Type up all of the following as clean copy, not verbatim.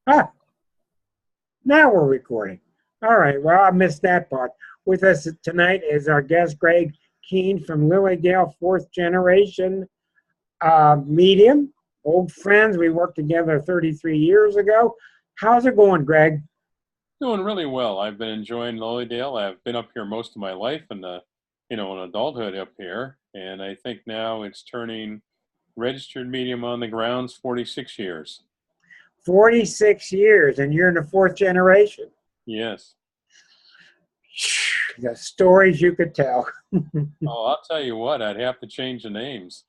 Ah, now we're recording. All right. Well, I missed that part. With us tonight is our guest, Greg Kehn from Lilydale, fourth generation medium. Old friends. We worked together 33 years ago. How's it going, Greg? Doing really well. I've been enjoying Lilydale. I've been up here most of my life in adulthood up here. And I think now it's turning registered medium on the grounds 46 years. 46 years, and you're in the fourth generation. Yes. The stories you could tell. Oh, I'll tell you what, I'd have to change the names.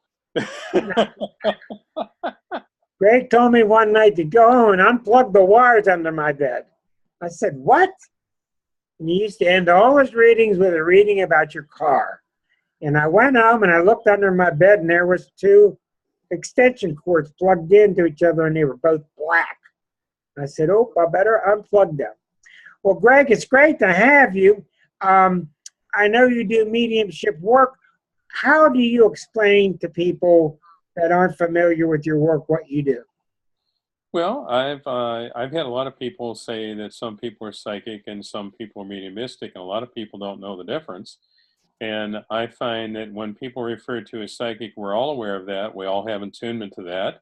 Greg told me one night to go home and unplug the wires under my bed. I said, what? And he used to end all his readings with a reading about your car. And I went home and I looked under my bed and there was two extension cords plugged into each other and they were both black. I said, oh, I better unplug them. Well, Greg, it's great to have you. I know you do mediumship work. How do you explain to people that aren't familiar with your work what you do? Well, I've had a lot of people say that some people are psychic and some people are mediumistic, and a lot of people don't know the difference. And I find that when people refer to as psychic, we're all aware of that. We all have attunement to that.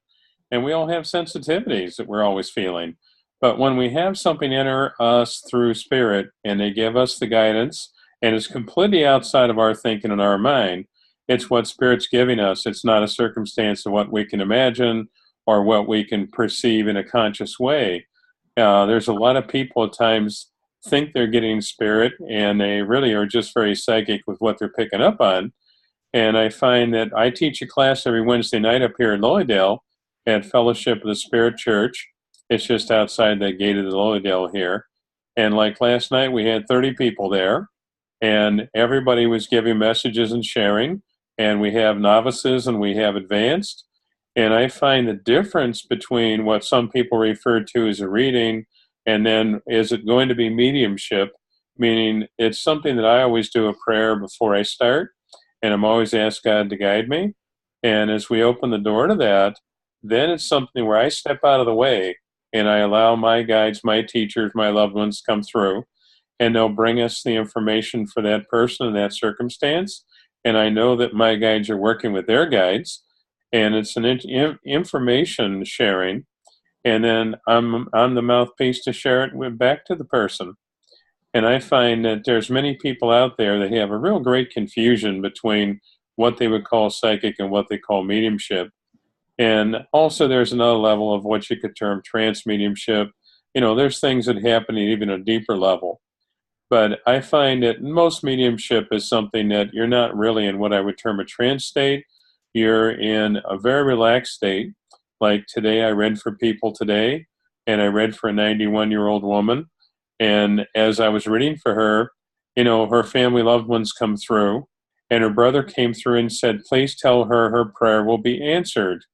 And we all have sensitivities that we're always feeling. But when we have something enter us through spirit and they give us the guidance and it's completely outside of our thinking and our mind, it's what spirit's giving us. It's not a circumstance of what we can imagine or what we can perceive in a conscious way. There's a lot of people at times think they're getting spirit and they really are just very psychic with what they're picking up on. And I find that I teach a class every Wednesday night up here in Lilydale at Fellowship of the Spirit Church. It's just outside the gate of the Lilydale here. And like last night, we had 30 people there, and everybody was giving messages and sharing. And we have novices and we have advanced. And I find the difference between what some people refer to as a reading and then is it going to be mediumship, meaning it's something that I always do a prayer before I start, and I'm always ask God to guide me. And as we open the door to that, then it's something where I step out of the way and I allow my guides, my teachers, my loved ones to come through, and they'll bring us the information for that person in that circumstance. And I know that my guides are working with their guides, and it's an information sharing. And then I'm the mouthpiece to share it back to the person. And I find that there's many people out there that have a real great confusion between what they would call psychic and what they call mediumship. And also there's another level of what you could term trance mediumship. There's things that happen at even a deeper level. But I find that most mediumship is something that you're not really in what I would term a trance state. You're in a very relaxed state. Like today, I read for people today, and I read for a 91-year-old woman. And as I was reading for her, her family loved ones come through, and her brother came through and said, please tell her her prayer will be answered.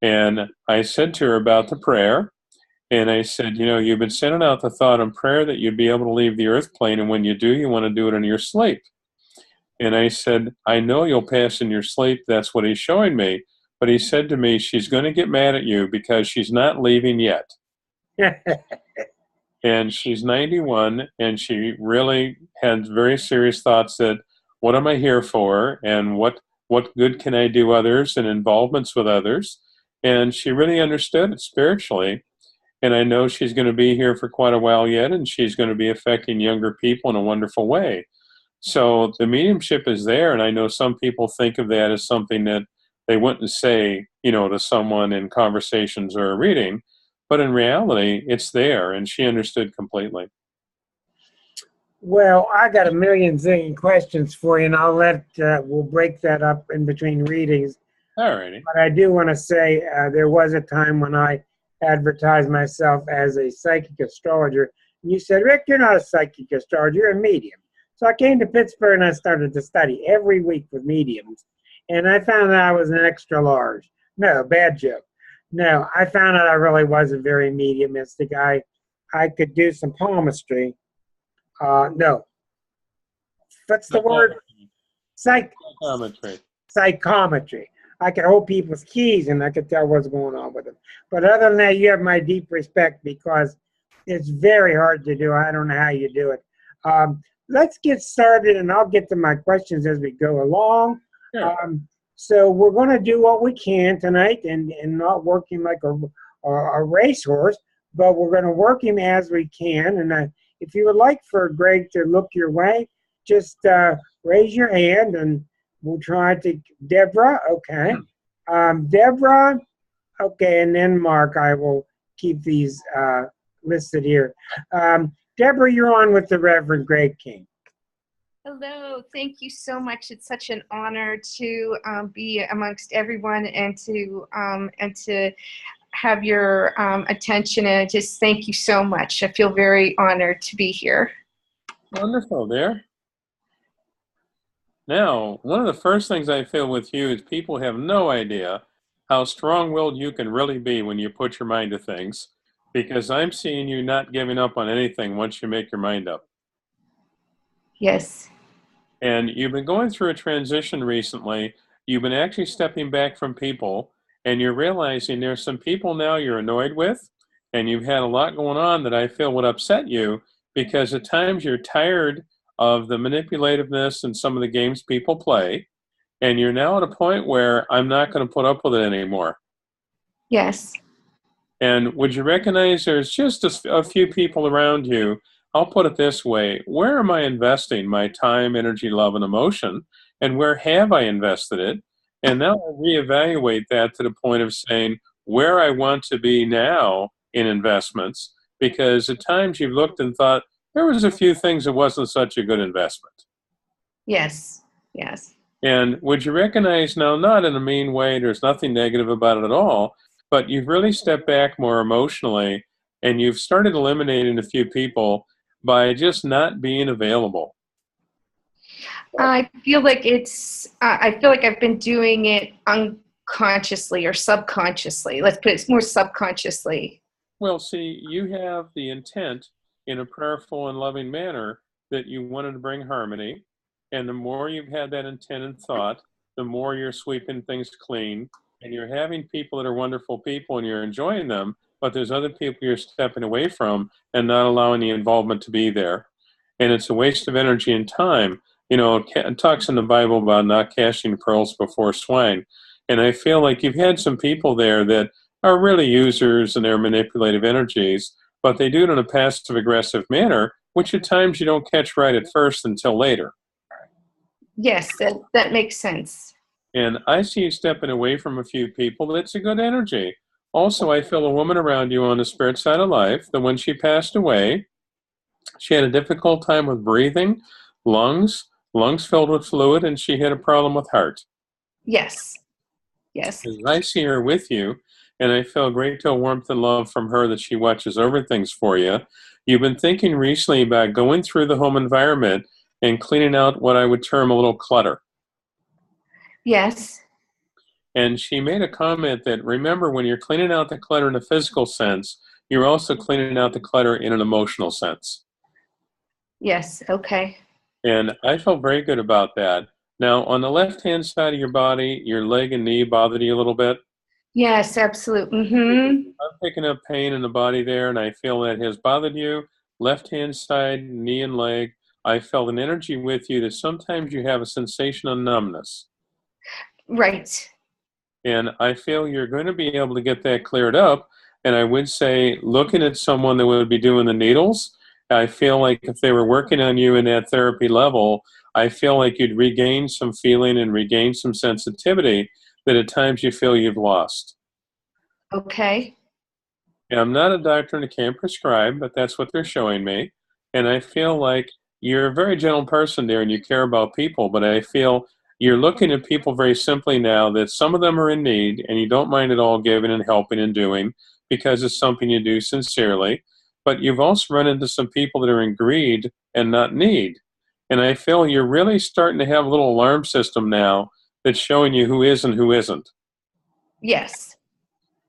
And I said to her about the prayer, and I said, you've been sending out the thought and prayer that you'd be able to leave the earth plane, and when you do, you want to do it in your sleep. And I said, I know you'll pass in your sleep. That's what he's showing me. But he said to me, she's going to get mad at you because she's not leaving yet. And she's 91, and she really had very serious thoughts that, what am I here for? And what good can I do others and involvements with others? And she really understood it spiritually. And I know she's going to be here for quite a while yet, and she's going to be affecting younger people in a wonderful way. So the mediumship is there, and I know some people think of that as something that they wouldn't say, to someone in conversations or a reading. But in reality, it's there, and she understood completely. Well, I got a million zillion questions for you, and we'll break that up in between readings. All righty. But I do want to say there was a time when I advertised myself as a psychic astrologer. And you said, Rick, you're not a psychic astrologer, you're a medium. So I came to Pittsburgh and I started to study every week with mediums. And I found out I was an extra large. No, bad joke. No, I found out I really wasn't very mediumistic. I could do some palmistry. No. What's the word? Psychometry. Psychometry. I could hold people's keys and I could tell what's going on with them. But other than that, you have my deep respect because it's very hard to do. I don't know how you do it. Let's get started, and I'll get to my questions as we go along. Sure. So we're going to do what we can tonight, and not working like a racehorse, but we're going to work him as we can. And if you would like for Greg to look your way, just raise your hand, and we'll try to. Deborah, okay. Deborah, okay, and then Mark. I will keep these listed here. Deborah, you're on with the Reverend Greg Kehn. Hello, thank you so much. It's such an honor to be amongst everyone and to have your attention, and just thank you so much. I feel very honored to be here. Wonderful, there. Now, one of the first things I feel with you is people have no idea how strong-willed you can really be when you put your mind to things, because I'm seeing you not giving up on anything once you make your mind up. Yes. And you've been going through a transition recently. You've been actually stepping back from people, and you're realizing there's some people now you're annoyed with, and you've had a lot going on that I feel would upset you, because at times you're tired of the manipulativeness and some of the games people play, and you're now at a point where I'm not going to put up with it anymore. Yes. And would you recognize there's just a few people around you? I'll put it this way: where am I investing my time, energy, love, and emotion? And where have I invested it? And now I reevaluate that to the point of saying where I want to be now in investments, because at times you've looked and thought there was a few things that wasn't such a good investment. Yes. Yes. And would you recognize now, not in a mean way, there's nothing negative about it at all, but you've really stepped back more emotionally, and you've started eliminating a few people by just not being available. I feel like I've been doing it unconsciously or subconsciously. Let's put it more subconsciously. Well, see, you have the intent in a prayerful and loving manner that you wanted to bring harmony. And the more you've had that intent and thought, the more you're sweeping things clean, and you're having people that are wonderful people and you're enjoying them, but there's other people you're stepping away from and not allowing the involvement to be there. And it's a waste of energy and time. You know, it talks in the Bible about not casting pearls before swine. And I feel like you've had some people there that are really users and they're manipulative energies, but they do it in a passive-aggressive manner, which at times you don't catch right at first until later. Yes, that makes sense. And I see you stepping away from a few people. That's a good energy. Also, I feel a woman around you on the spirit side of life that when she passed away, she had a difficult time with breathing, lungs filled with fluid, and she had a problem with heart. Yes. Yes. As I see her with you, and I feel a great deal of warmth and love from her that she watches over things for you. You've been thinking recently about going through the home environment and cleaning out what I would term a little clutter. Yes. And she made a comment that, remember, when you're cleaning out the clutter in a physical sense, you're also cleaning out the clutter in an emotional sense. Yes. Okay. And I felt very good about that. Now, on the left-hand side of your body, your leg and knee bothered you a little bit? Yes, absolutely. Mm-hmm. I'm picking up pain in the body there, and I feel that has bothered you. Left-hand side, knee and leg, I felt an energy with you that sometimes you have a sensation of numbness. Right. And I feel you're going to be able to get that cleared up. And I would say, looking at someone that would be doing the needles, I feel like if they were working on you in that therapy level, I feel like you'd regain some feeling and regain some sensitivity that at times you feel you've lost. Okay. And I'm not a doctor and I can't prescribe, but that's what they're showing me. And I feel like you're a very gentle person there and you care about people, but I feel you're looking at people very simply now that some of them are in need and you don't mind at all giving and helping and doing because it's something you do sincerely. But you've also run into some people that are in greed and not need. And I feel you're really starting to have a little alarm system now that's showing you who is and who isn't. Yes.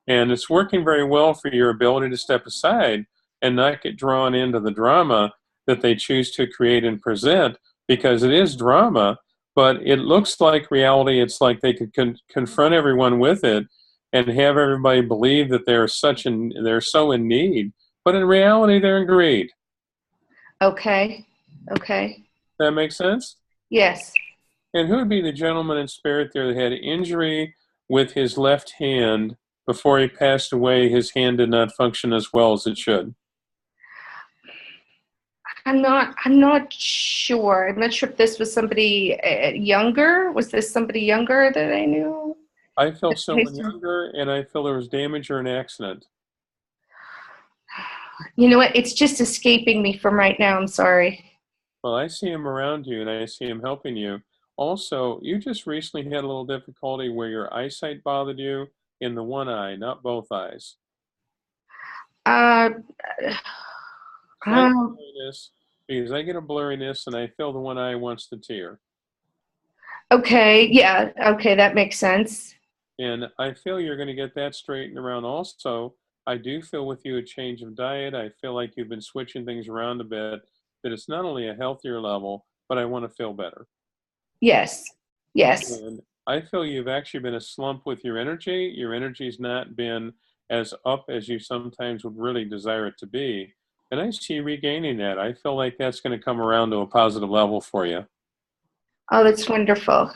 And it's working very well for your ability to step aside and not get drawn into the drama that they choose to create and present, because it is drama, but it looks like reality. It's like they could confront everyone with it and have everybody believe that they're so in need, but in reality they're in greed. Okay. Okay. That makes sense? Yes. And who would be the gentleman in spirit there that had injury with his left hand before he passed away? His hand did not function as well as it should. I'm not sure. I'm not sure if this was somebody younger. Was this somebody younger that I knew? I feel someone younger, and I feel there was damage or an accident. You know what? It's just escaping me from right now. I'm sorry. Well, I see him around you, and I see him helping you. Also, you just recently had a little difficulty where your eyesight bothered you in the one eye, not both eyes. Uh, Slight blurriness, because I get a blurriness, and I feel the one eye wants to tear. okay. Yeah. Okay. That makes sense. And I feel you're going to get that straightened around also. I do feel with you a change of diet. I feel like you've been switching things around a bit, that it's not only a healthier level, but I want to feel better. Yes. Yes. And I feel you've actually been a slump with your energy. Your energy's not been as up as you sometimes would really desire it to be. And I see you regaining that. I feel like that's going to come around to a positive level for you. Oh, that's wonderful.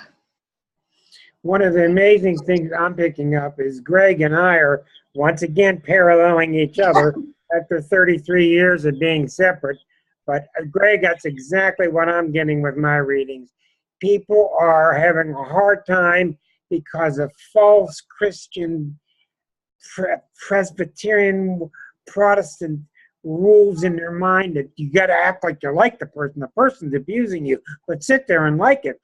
One of the amazing things I'm picking up is Greg and I are once again paralleling each other after 33 years of being separate. But Greg, that's exactly what I'm getting with my readings. People are having a hard time because of false Christian, Presbyterian, Protestant rules in their mind that you got to act like you like the person's abusing you, but sit there and like it.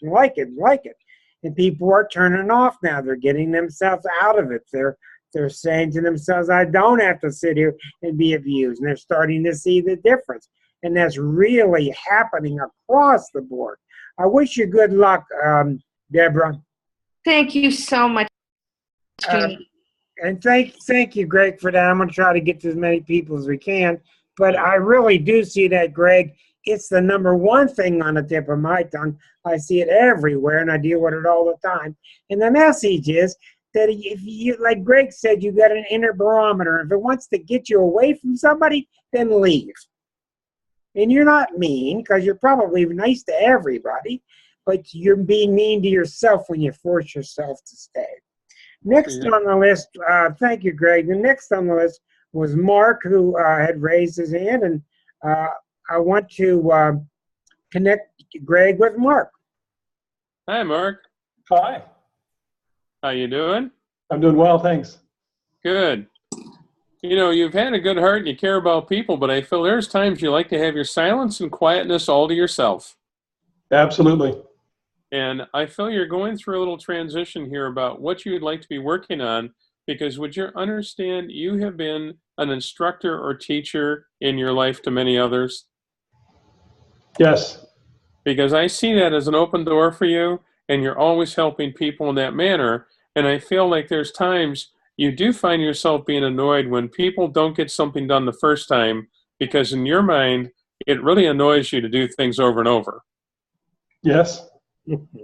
And people are turning off now. They're getting themselves out of it. They're saying to themselves, I don't have to sit here and be abused. And they're starting to see the difference. And that's really happening across the board. I wish you good luck, Deborah. Thank you so much. And thank you, Greg, for that. I'm going to try to get to as many people as we can. But I really do see that, Greg. It's the number one thing on the tip of my tongue. I see it everywhere, and I deal with it all the time. And the message is that if you, like Greg said, you got an inner barometer. If it wants to get you away from somebody, then leave. And you're not mean, because you're probably nice to everybody, but you're being mean to yourself when you force yourself to stay. Next on the list, thank you, Greg. The next on the list was Mark, who had raised his hand, and I want to connect Greg with Mark. Hi, Mark. Hi. How you doing? I'm doing well, thanks. Good. You know, you've had a good heart and you care about people, but I feel there's times you like to have your silence and quietness all to yourself. Absolutely. And I feel you're going through a little transition here about what you'd like to be working on, because would you understand you have been an instructor or teacher in your life to many others? Yes. Because I see that as an open door for you, and you're always helping people in that manner. And I feel like there's times you do find yourself being annoyed when people don't get something done the first time, because in your mind, it really annoys you to do things over and over. Yes.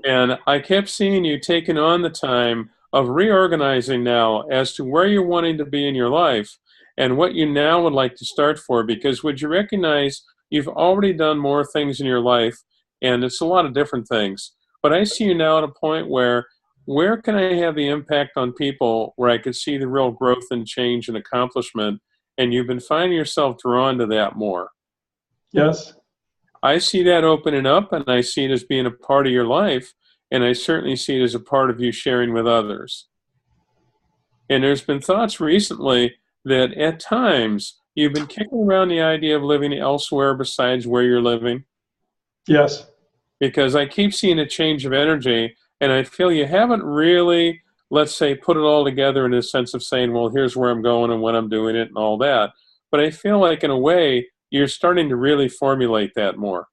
And I kept seeing you taking on the time of reorganizing now as to where you're wanting to be in your life and what you now would like to start for, because would you recognize you've already done more things in your life, and it's a lot of different things. But I see you now at a point where can I have the impact on people where I could see the real growth and change and accomplishment, and you've been finding yourself drawn to that more. Yes. I see that opening up, and I see it as being a part of your life, and I certainly see it as a part of you sharing with others. And there's been thoughts recently that at times you've been kicking around the idea of living elsewhere besides where you're living. Yes. Because I keep seeing a change of energy, and I feel you haven't really, let's say, put it all together in a sense of saying, well, here's where I'm going and when I'm doing it and all that. But I feel like in a way, you're starting to really formulate that more.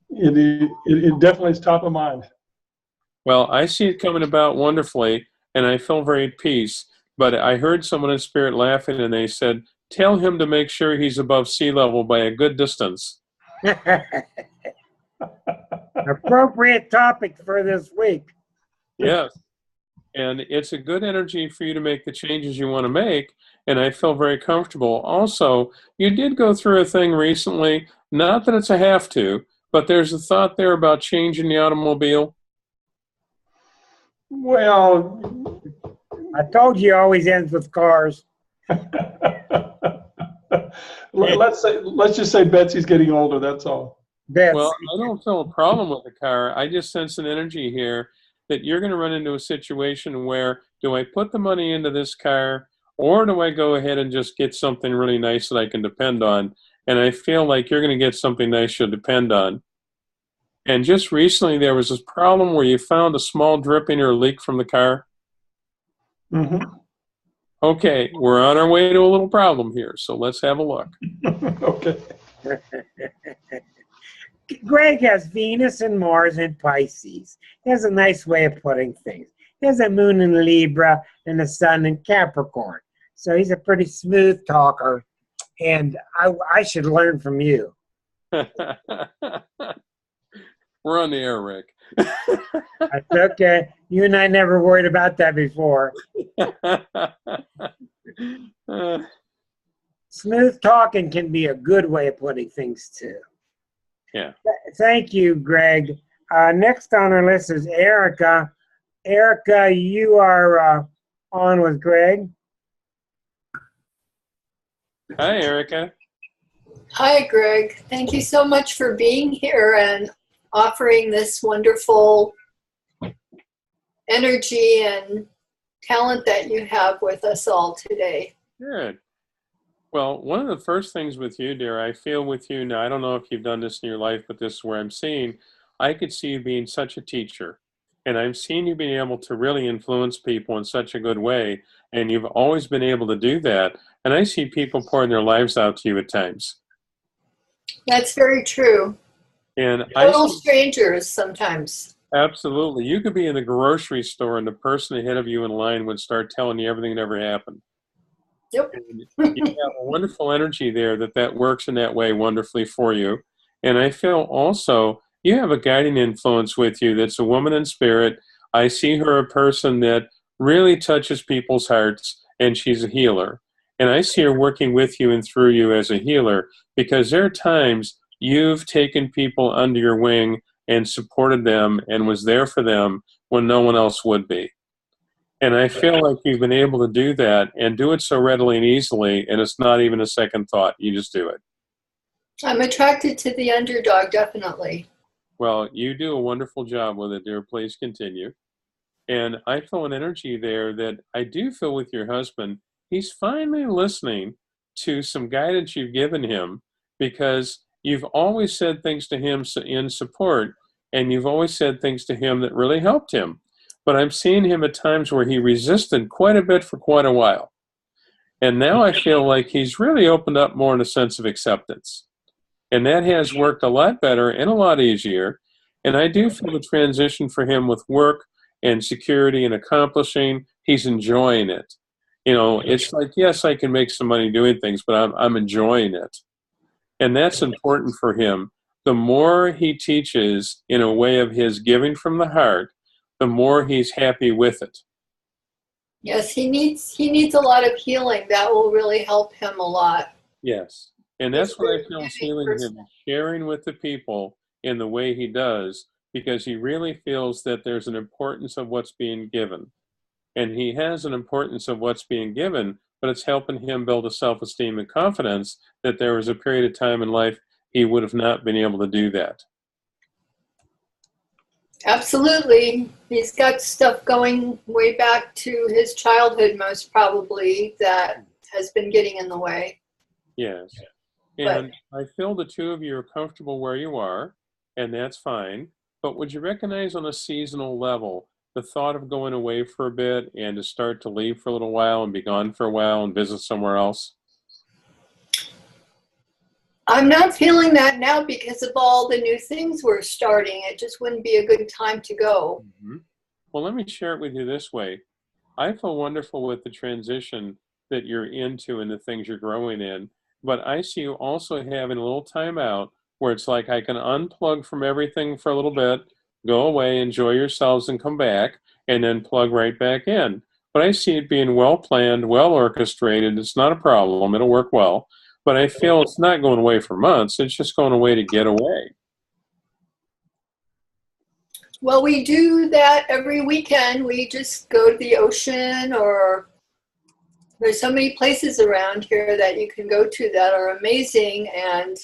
It definitely is top of mind. Well, I see it coming about wonderfully, and I feel very at peace. But I heard someone in spirit laughing, and they said, tell him to make sure he's above sea level by a good distance. Appropriate topic for this week. Yes. And it's a good energy for you to make the changes you want to make. And I feel very comfortable. Also, you did go through a thing recently, not that it's a have to, but there's a thought there about changing the automobile. Well, I told you it always ends with cars. let's just say Betsy's getting older. That's all. Betsy. Well, I don't feel a problem with the car. I just sense an energy here that you're going to run into a situation where, do I put the money into this car, or do I go ahead and just get something really nice that I can depend on? And I feel like you're going to get something nice you'll depend on. And just recently, there was this problem where you found a small dripping or leak from the car. Mm-hmm. Okay, we're on our way to a little problem here, so let's have a look. Okay. Greg has Venus and Mars in Pisces. He has a nice way of putting things. He has a moon in Libra and a sun in Capricorn. So he's a pretty smooth talker, and I should learn from you. We're on the air, Rick. That's okay. You and I never worried about that before. Smooth talking can be a good way of putting things too. Yeah. Thank you, Greg. Next on our list is Erica. Erica, you are on with Greg. Hi, Erica. Hi, Greg. Thank you so much for being here and offering this wonderful energy and talent that you have with us all today. Good. Well, one of the first things with you, dear, I feel with you now, I don't know if you've done this in your life, but this is where I'm seeing, I could see you being such a teacher. And I'm seeing you being able to really influence people in such a good way. And you've always been able to do that. And I see people pouring their lives out to you at times. That's very true. And Total strangers sometimes. Absolutely. You could be in the grocery store and the person ahead of you in line would start telling you everything that ever happened. Yep. And you have a wonderful energy there that works in that way wonderfully for you. And I feel also you have a guiding influence with you that's a woman in spirit. I see her a person that really touches people's hearts, and she's a healer. And I see her working with you and through you as a healer, because there are times you've taken people under your wing and supported them and was there for them when no one else would be. And I feel like you've been able to do that and do it so readily and easily, and it's not even a second thought. You just do it. I'm attracted to the underdog, definitely. Well, you do a wonderful job with it, dear. Please continue. And I feel an energy there that I do feel with your husband. He's finally listening to some guidance you've given him, because you've always said things to him in support, and you've always said things to him that really helped him. But I'm seeing him at times where he resisted quite a bit for quite a while. And now I feel like he's really opened up more in a sense of acceptance. And that has worked a lot better and a lot easier. And I do feel the transition for him with work and security and accomplishing, he's enjoying it. You know, it's like, yes, I can make some money doing things, but I'm enjoying it. And that's important for him. The more he teaches in a way of his giving from the heart, the more he's happy with it. Yes, he needs a lot of healing. That will really help him a lot. Yes. And that's what I feel is healing him, sharing with the people in the way he does, because he really feels that there's an importance of what's being given. And he has an importance of what's being given, but it's helping him build a self-esteem and confidence that there was a period of time in life he would have not been able to do that. Absolutely. He's got stuff going way back to his childhood, most probably, that has been getting in the way. Yes. And I feel the two of you are comfortable where you are, and that's fine. But would you recognize on a seasonal level the thought of going away for a bit and to start to leave for a little while and be gone for a while and visit somewhere else? I'm not feeling that now because of all the new things we're starting. It just wouldn't be a good time to go. Mm-hmm. Well, let me share it with you this way. I feel wonderful with the transition that you're into and the things you're growing in, but I see you also having a little time out where it's like I can unplug from everything for a little bit, go away, enjoy yourselves, and come back, and then plug right back in. But I see it being well planned, well orchestrated. It's not a problem. It'll work well. But I feel it's not going away for months. It's just going away to get away. Well, we do that every weekend. We just go to the ocean, or there's so many places around here that you can go to that are amazing. And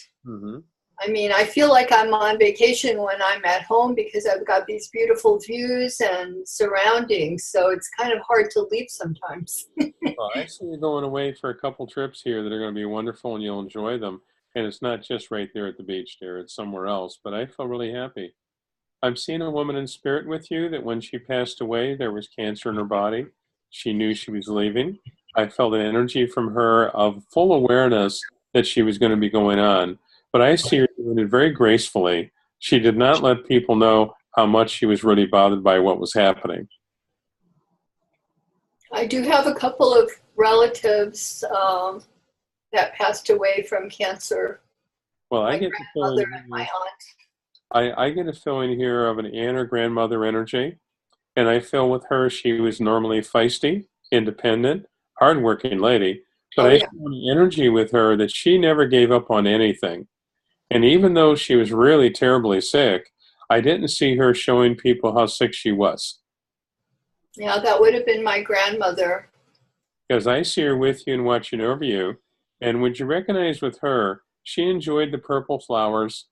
I mean, I feel like I'm on vacation when I'm at home because I've got these beautiful views and surroundings. So it's kind of hard to leave sometimes. Well, I see you going away for a couple trips here that are going to be wonderful, and you'll enjoy them. And it's not just right there at the beach there. It's somewhere else. But I feel really happy. I'm seeing a woman in spirit with you that when she passed away, there was cancer in her body. She knew she was leaving. I felt an energy from her of full awareness that she was going to be going on. But I see her doing it very gracefully. She did not let people know how much she was really bothered by what was happening. I do have a couple of relatives that passed away from cancer. Well, I My get the feeling grandmother and my aunt. I get a feeling here of an aunt or grandmother energy, and I feel with her she was normally feisty, independent, hardworking lady, but I feel an energy with her that she never gave up on anything. And even though she was really terribly sick, I didn't see her showing people how sick she was. Yeah, that would have been my grandmother. Because I see her with you and watching over you, and would you recognize with her, she enjoyed the purple flowers.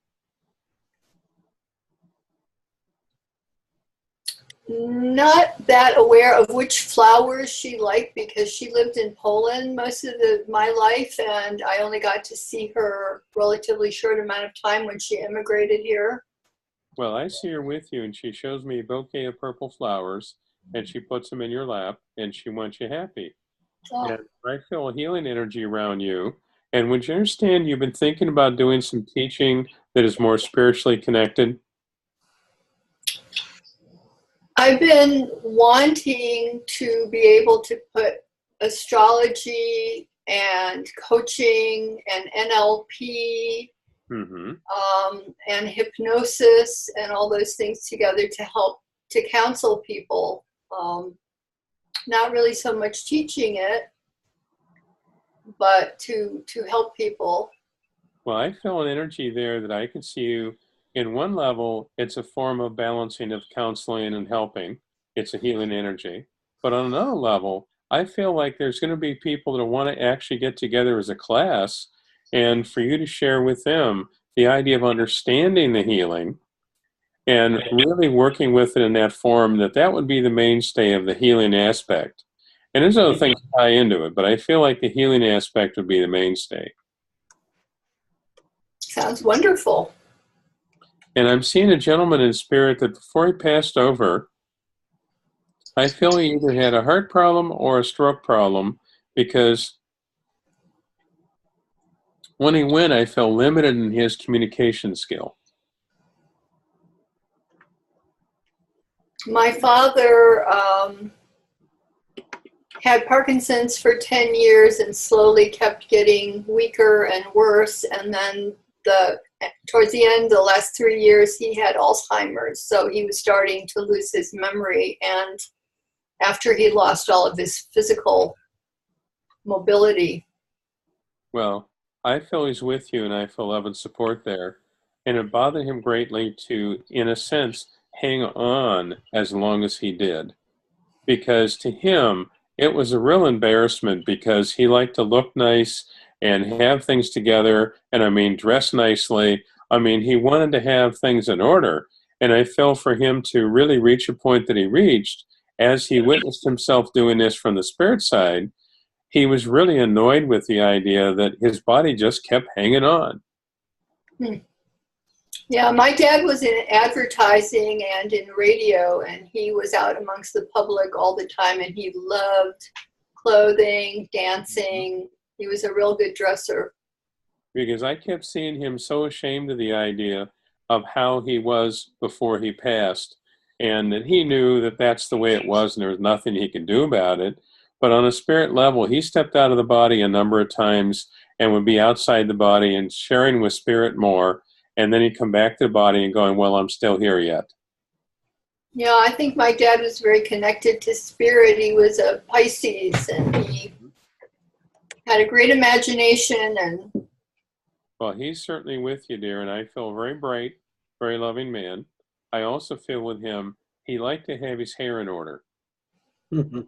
Not that aware of which flowers she liked because she lived in Poland most of my life, and I only got to see her relatively short amount of time when she immigrated here. Well, I see her with you, and she shows me a bouquet of purple flowers, and she puts them in your lap, and she wants you happy. Oh. And I feel a healing energy around you. And would you understand you've been thinking about doing some teaching that is more spiritually connected? I've been wanting to be able to put astrology and coaching and NLP and hypnosis and all those things together to help to counsel people. Not really so much teaching it, but to help people. Well, I feel an energy there that I can see you. In one level, it's a form of balancing of counseling and helping. It's a healing energy. But on another level, I feel like there's going to be people that want to actually get together as a class and for you to share with them the idea of understanding the healing and really working with it in that form, that would be the mainstay of the healing aspect. And there's other things that tie into it, but I feel like the healing aspect would be the mainstay. Sounds wonderful. And I'm seeing a gentleman in spirit that before he passed over, I feel he either had a heart problem or a stroke problem, because when he went, I felt limited in his communication skill. My father had Parkinson's for 10 years and slowly kept getting weaker and worse. And then towards the end, the last 3 years, he had Alzheimer's. So he was starting to lose his memory. And after he lost all of his physical mobility. Well, I feel he's with you, and I feel love and support there. And it bothered him greatly to, in a sense, hang on as long as he did. Because to him, it was a real embarrassment, because he liked to look nice and have things together, and I mean, dress nicely. I mean, he wanted to have things in order. And I felt for him to really reach a point that he reached, as he witnessed himself doing this from the spirit side, he was really annoyed with the idea that his body just kept hanging on. Yeah, my dad was in advertising and in radio, and he was out amongst the public all the time, and he loved clothing, dancing. He was a real good dresser. Because I kept seeing him so ashamed of the idea of how he was before he passed, and that he knew that that's the way it was and there was nothing he could do about it. But on a spirit level, he stepped out of the body a number of times and would be outside the body and sharing with spirit more. and then he'd come back to the body and going, well, I'm still here yet. Yeah, I think my dad was very connected to spirit. He was a Pisces, and he had a great imagination. And Well, he's certainly with you, dear, and I feel very bright, very loving man. I also feel with him, he liked to have his hair in order. Looking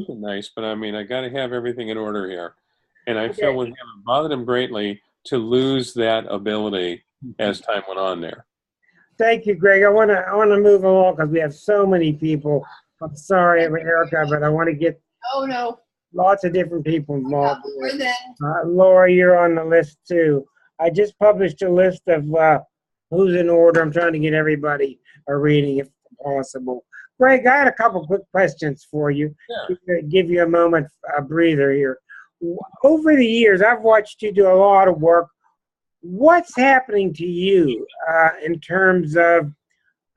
nice, but I mean, I got to have everything in order here. And I feel with him, it bothered him greatly to lose that ability as time went on there. Thank you, Greg. I want to move along because we have so many people. I'm sorry, Erica, but I want to get lots of different people involved. Laura, you're on the list too. I just published a list of who's in order. I'm trying to get everybody a reading if possible. Greg, I had a couple quick questions for you. Yeah. Give you a moment, a breather here. Over the years, I've watched you do a lot of work. What's happening to you in terms of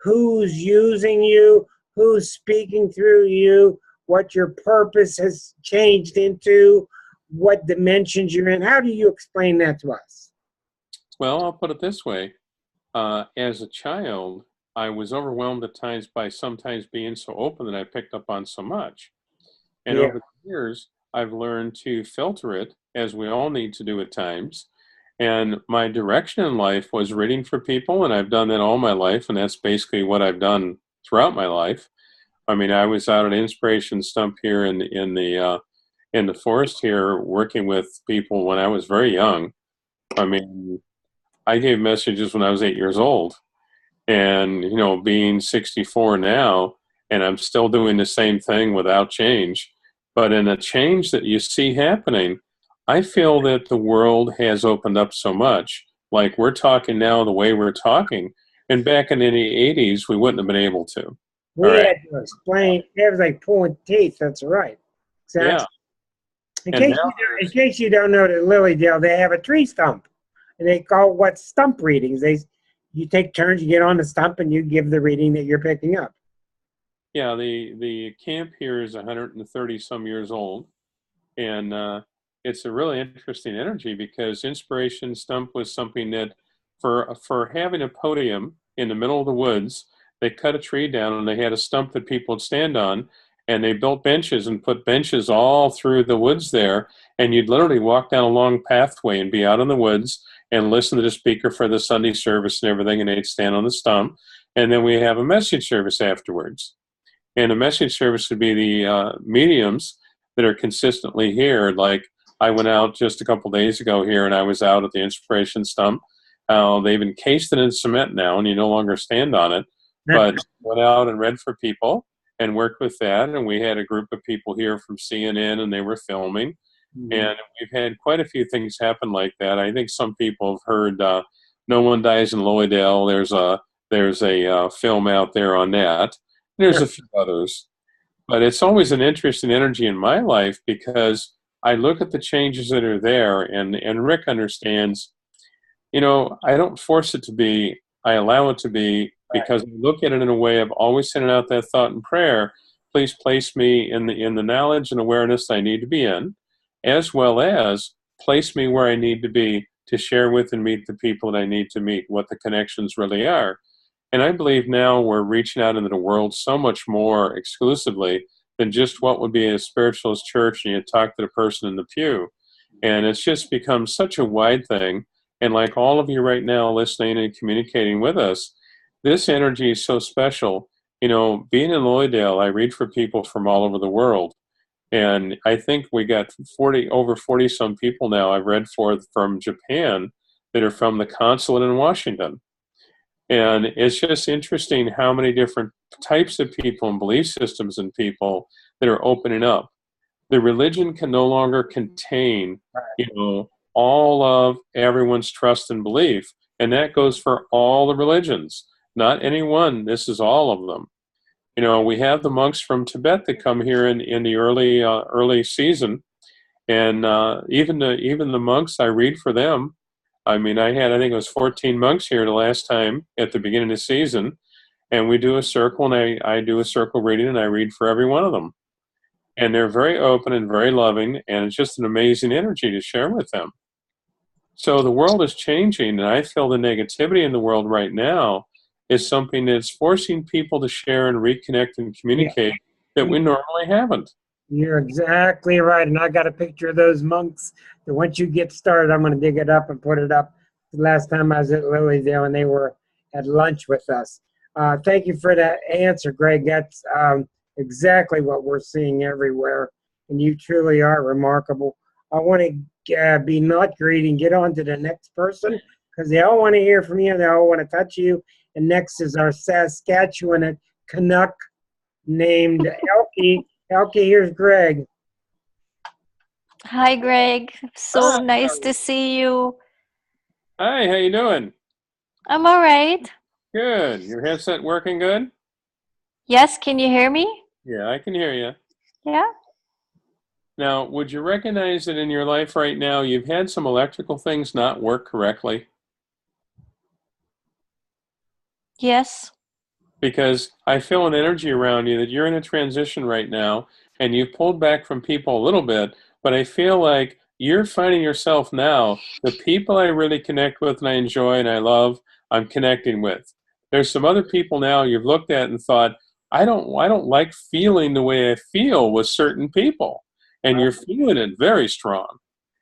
who's using you, who's speaking through you, what your purpose has changed into, what dimensions you're in? How do you explain that to us? Well, I'll put it this way. As a child, I was overwhelmed at times by sometimes being so open that I picked up on so much. And over the years, I've learned to filter it, as we all need to do at times. And my direction in life was reading for people, and I've done that all my life, and that's basically what I've done throughout my life. I mean, I was out at Inspiration Stump here in the forest here, working with people when I was very young. I mean, I gave messages when I was 8 years old, and being 64 now, and I'm still doing the same thing without change. But in a change that you see happening, I feel that the world has opened up so much. Like we're talking now the way we're talking. And back in the 80s, we wouldn't have been able to. We had to explain. It was like pulling teeth. That's right. Exactly. Yeah. In case you don't know, that Lilydale, they have a tree stump. And they call what stump readings. You take turns, you get on the stump, and you give the reading that you're picking up. Yeah, the camp here is 130 some years old. And it's a really interesting energy because Inspiration Stump was something that for having a podium in the middle of the woods, they cut a tree down and they had a stump that people would stand on, and they built benches and put benches all through the woods there, and you'd literally walk down a long pathway and be out in the woods and listen to the speaker for the Sunday service and everything, and they'd stand on the stump, and then we have a message service afterwards. And the message service would be the mediums that are consistently here. Like I went out just a couple days ago here, and I was out at the Inspiration Stump. They've encased it in cement now, and you no longer stand on it. But went out and read for people and worked with that. And we had a group of people here from CNN, and they were filming. Mm-hmm. And we've had quite a few things happen like that. I think some people have heard No One Dies in Lilydale. There's a film out there on that. There's a few others. But it's always an interesting energy in my life because I look at the changes that are there, and Rick understands, I don't force it to be, I allow it to be, because I look at it in a way of always sending out that thought and prayer. Please place me in the knowledge and awareness I need to be in, as well as place me where I need to be to share with and meet the people that I need to meet, what the connections really are. And I believe now we're reaching out into the world so much more exclusively than just what would be a spiritualist church and you talk to the person in the pew. And it's just become such a wide thing. And like all of you right now listening and communicating with us, this energy is so special. Being in Lilydale, I read for people from all over the world. And I think we got over 40 some people now I've read for from Japan that are from the consulate in Washington. And it's just interesting how many different types of people and belief systems and people that are opening up. The religion can no longer contain, all of everyone's trust and belief. And that goes for all the religions, not any one. This is all of them. We have the monks from Tibet that come here in the early season. And even the monks, I read for them. I mean, I think it was 14 monks here the last time at the beginning of the season, and we do a circle, and I do a circle reading, and I read for every one of them. And they're very open and very loving, and it's just an amazing energy to share with them. So the world is changing, and I feel the negativity in the world right now is something that's forcing people to share and reconnect and communicate that we normally haven't. You're exactly right. And I got a picture of those monks that once you get started, I'm going to dig it up and put it up. The last time I was at Lilydale and they were at lunch with us. Thank you for that answer, Greg. That's exactly what we're seeing everywhere. And you truly are remarkable. I want to be not greedy and get on to the next person because they all want to hear from you. They all want to touch you. And next is our Saskatchewan Canuck named Elkie. Elkie, here's Greg. Hi, Greg. So nice to see you. Hi, how you doing? I'm all right. Good. Your headset working good? Yes, can you hear me? Yeah, I can hear you. Yeah. Now, would you recognize that in your life right now you've had some electrical things not work correctly? Yes. Because I feel an energy around you that you're in a transition right now and you've pulled back from people a little bit, but I feel like you're finding yourself now, the people I really connect with and I enjoy and I love, I'm connecting with. There's some other people now you've looked at and thought, I don't like feeling the way I feel with certain people. And you're feeling it very strong.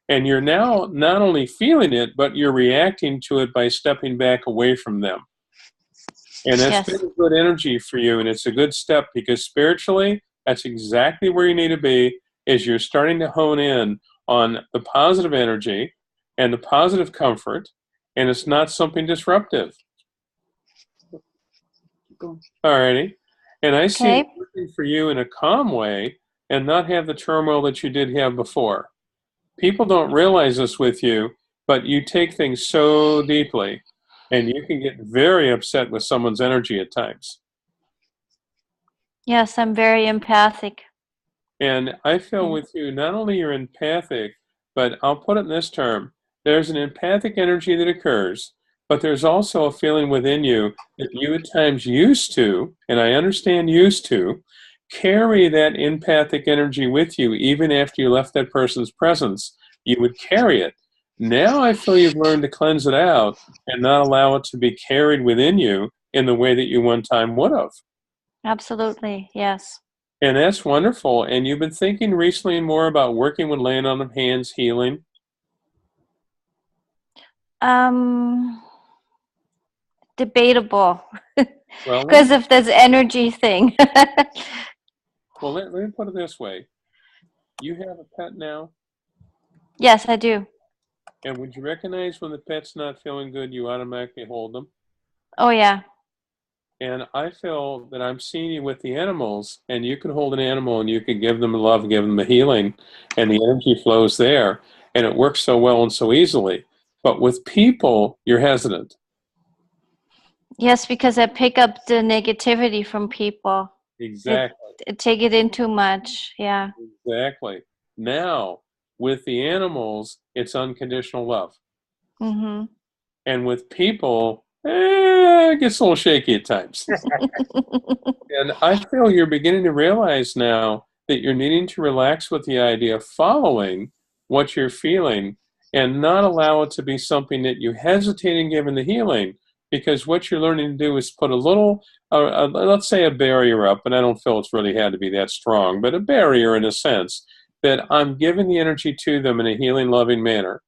And you're now not only feeling it, but you're reacting to it by stepping back away from them. And that's been a good energy for you, and it's a good step because spiritually, that's exactly where you need to be, is you're starting to hone in on the positive energy and the positive comfort, and it's not something disruptive. Alrighty. And I see it working for you in a calm way and not have the turmoil that you did have before. People don't realize this with you, but you take things so deeply. And you can get very upset with someone's energy at times. Yes, I'm very empathic. And I feel with you, not only you're empathic, but I'll put it in this term. There's an empathic energy that occurs, but there's also a feeling within you that you at times used to, and I understand used to, carry that empathic energy with you even after you left that person's presence. You would carry it. Now I feel you've learned to cleanse it out and not allow it to be carried within you in the way that you one time would have. Absolutely, yes. And that's wonderful. And you've been thinking recently more about working with laying on of hands, healing? Debatable. Because of this energy thing. Well, let me put it this way. You have a pet now? Yes, I do. And would you recognize when the pet's not feeling good, you automatically hold them? Oh, yeah. And I feel that I'm seeing you with the animals, and you can hold an animal and you can give them love, give them the healing, and the energy flows there, and it works so well and so easily. But with people, you're hesitant. Yes, because I pick up the negativity from people. Exactly. I take it in too much, yeah. Exactly. Now, with the animals, it's unconditional love. Mm-hmm. And with people, it gets a little shaky at times. And I feel you're beginning to realize now that you're needing to relax with the idea of following what you're feeling and not allow it to be something that you hesitate in giving the healing, because what you're learning to do is put a little, let's say a barrier up, and I don't feel it's really had to be that strong, but a barrier in a sense that I'm giving the energy to them in a healing, loving manner.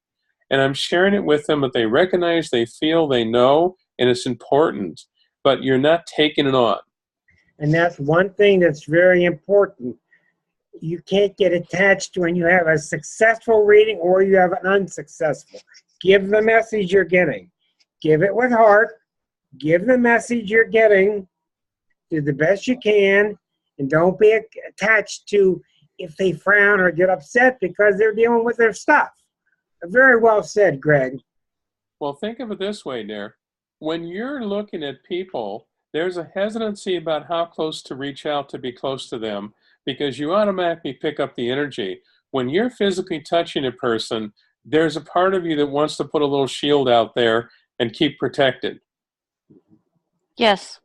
And I'm sharing it with them that they recognize, they feel, they know, and it's important, but you're not taking it on. And that's one thing that's very important. You can't get attached when you have a successful reading or you have an unsuccessful. Give the message you're getting. Give it with heart. Give the message you're getting. Do the best you can. And don't be attached to if they frown or get upset because they're dealing with their stuff. Very well said, Greg. Well, think of it this way, dear. When you're looking at people, there's a hesitancy about how close to reach out to be close to them because you automatically pick up the energy. When you're physically touching a person, there's a part of you that wants to put a little shield out there and keep protected. Yes.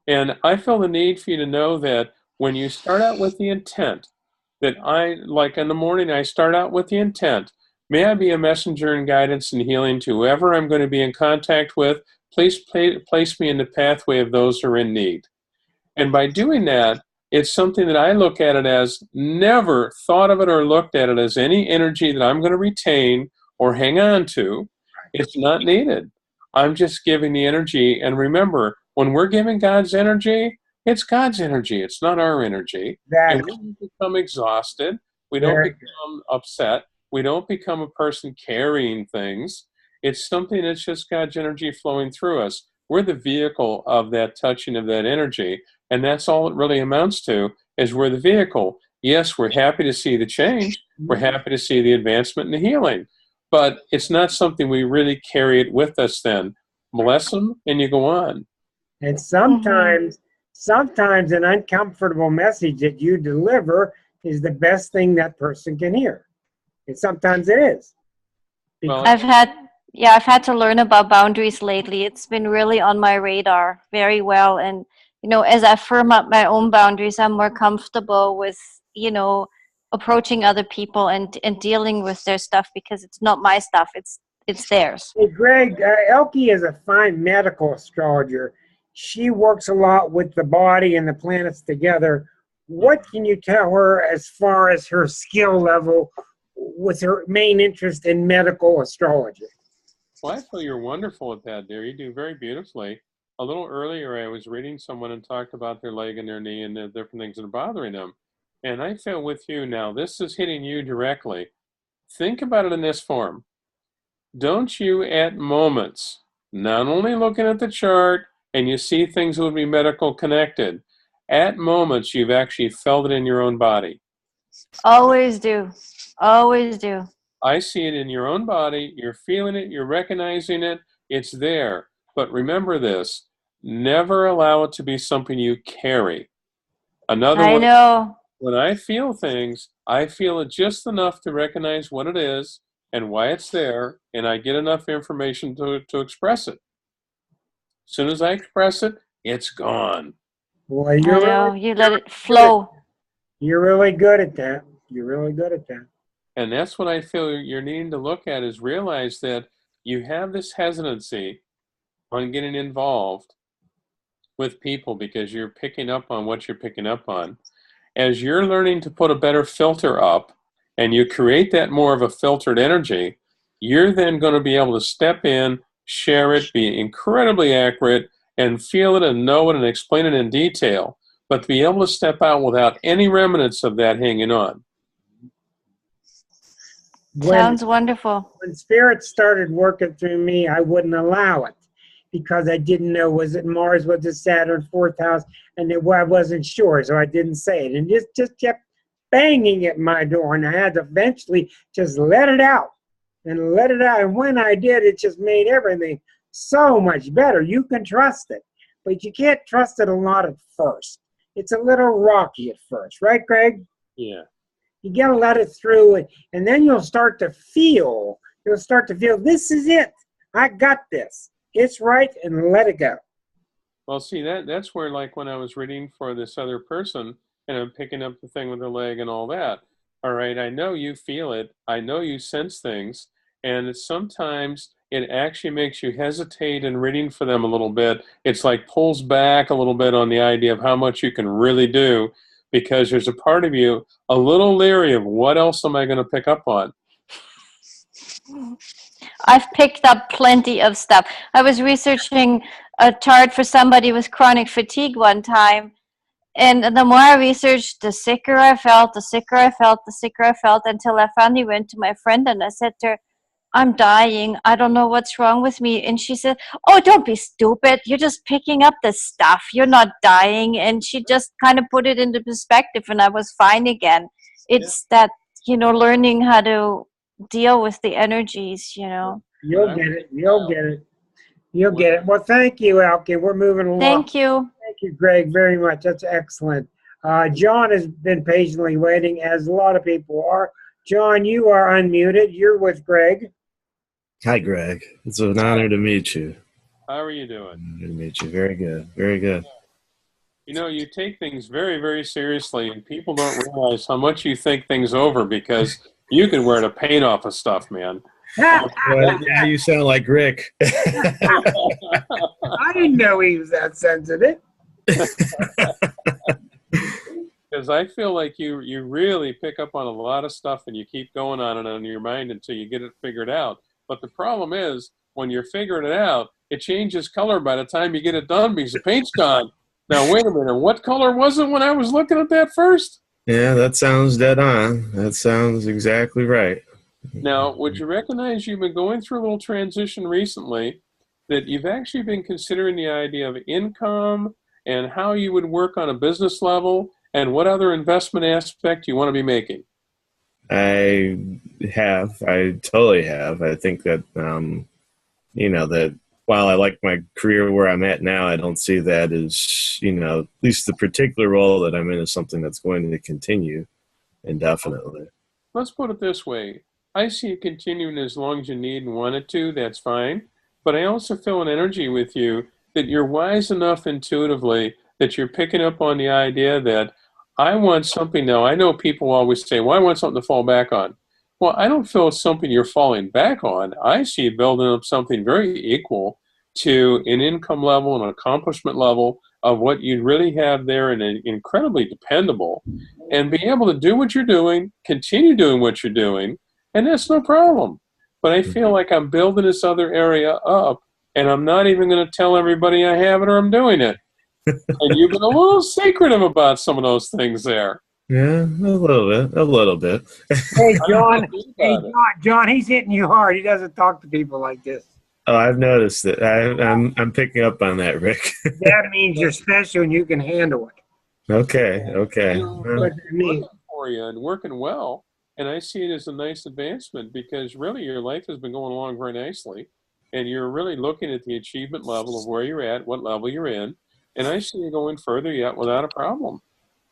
And I feel the need for you to know that when you start out with the intent, that like in the morning, I start out with the intent May I be a messenger and guidance and healing to whoever I'm going to be in contact with. Please place me in the pathway of those who are in need. And by doing that, it's something that I look at it as never thought of it or looked at it as any energy that I'm going to retain or hang on to. It's not needed. I'm just giving the energy. And remember, when we're giving God's energy, it's God's energy. It's not our energy. And we don't become exhausted. We don't become upset. We don't become a person carrying things. It's something that's just God's energy flowing through us. We're the vehicle of that touching of that energy. And that's all it really amounts to, is we're the vehicle. Yes, we're happy to see the change. We're happy to see the advancement and the healing. But it's not something we really carry it with us then. Bless them and you go on. And sometimes an uncomfortable message that you deliver is the best thing that person can hear. And sometimes it is. Well, I've had to learn about boundaries lately. It's been really on my radar very well. And, you know, as I firm up my own boundaries, I'm more comfortable with, you know, approaching other people and dealing with their stuff, because it's not my stuff. It's theirs. Hey, Greg, Elke is a fine medical astrologer. She works a lot with the body and the planets together. What can you tell her as far as her skill level with her main interest in medical astrology? Well, I feel you're wonderful at that, dear. You do very beautifully. A little earlier, I was reading someone and talked about their leg and their knee and the different things that are bothering them. And I feel with you now, this is hitting you directly. Think about it in this form. Don't you at moments, not only looking at the chart and you see things would be medical connected, at moments you've actually felt it in your own body? Always do. Always do. I see it in your own body. You're feeling it. You're recognizing it. It's there. But remember this. Never allow it to be something you carry. I know. When I feel things, I feel it just enough to recognize what it is and why it's there, and I get enough information to express it. As soon as I express it, it's gone. Boy, You let it flow. You're really good at that. You're really good at that. And that's what I feel you're needing to look at, is realize that you have this hesitancy on getting involved with people because you're picking up on what you're picking up on. As you're learning to put a better filter up and you create that more of a filtered energy, you're then going to be able to step in, share it, be incredibly accurate, and feel it and know it and explain it in detail, but to be able to step out without any remnants of that hanging on. Sounds wonderful. When Spirit started working through me, I wouldn't allow it because I didn't know, was it Mars, was it Saturn, fourth house, and I wasn't sure, so I didn't say it. And just kept banging at my door, and I had to eventually just let it out. And let it out. And when I did, it just made everything so much better. You can trust it, but you can't trust it a lot at first. It's a little rocky at first, right, Greg? Yeah. You got to let it through, and then you'll start to feel, this is it. I got this. It's right, and let it go. Well, see, that's where, like, when I was reading for this other person, and I'm picking up the thing with the leg and all that, all right, I know you feel it. I know you sense things, and sometimes it actually makes you hesitate in reading for them a little bit. It's like pulls back a little bit on the idea of how much you can really do, because there's a part of you a little leery of what else am I going to pick up on. I've picked up plenty of stuff. I was researching a chart for somebody with chronic fatigue one time, and the more I researched, the sicker I felt, until I finally went to my friend and I said to her, I'm dying. I don't know what's wrong with me. And she said, oh, don't be stupid. You're just picking up the stuff. You're not dying. And she just kind of put it into perspective, and I was fine again. It's that, learning how to deal with the energies, You'll get it. You'll get it. Well, thank you, Elke. We're moving along. Thank you. Thank you, Greg, very much. That's excellent. John has been patiently waiting, as a lot of people are. John, you are unmuted. You're with Greg. Hi, Greg. It's an honor to meet you. How are you doing? Good to meet you. Very good. Very good. You take things very, very seriously, and people don't realize how much you think things over, because You can wear the paint off of stuff, man. Well, yeah, you sound like Rick. I didn't know he was that sensitive. Because I feel like you really pick up on a lot of stuff and you keep going on it on your mind until you get it figured out. But the problem is, when you're figuring it out, it changes color by the time you get it done because the paint's gone. Now, wait a minute. What color was it when I was looking at that first? Yeah, that sounds dead on. That sounds exactly right. Now, would you recognize you've been going through a little transition recently, that you've actually been considering the idea of income and how you would work on a business level and what other investment aspect you want to be making? I totally have. I think that, that while I like my career where I'm at now, I don't see that as, at least the particular role that I'm in is something that's going to continue indefinitely. Let's put it this way. I see it continuing as long as you need and want it to, that's fine. But I also feel an energy with you that you're wise enough intuitively that you're picking up on the idea that I want something now. I know people always say, well, I want something to fall back on. Well, I don't feel it's something you're falling back on. I see you building up something very equal to an income level and an accomplishment level of what you really have there, and incredibly dependable, and be able to do what you're doing, continue doing what you're doing, and that's no problem. But I feel like I'm building this other area up, and I'm not even going to tell everybody I have it or I'm doing it. And you've been a little secretive about some of those things there. Yeah, a little bit. Hey, John, he's hitting you hard. He doesn't talk to people like this. Oh, I've noticed it. I'm picking up on that, Rick. That means you're special and you can handle it. Okay. Working for you and working well, and I see it as a nice advancement because really your life has been going along very nicely, and you're really looking at the achievement level of where you're at, what level you're in, and I see you going further yet without a problem.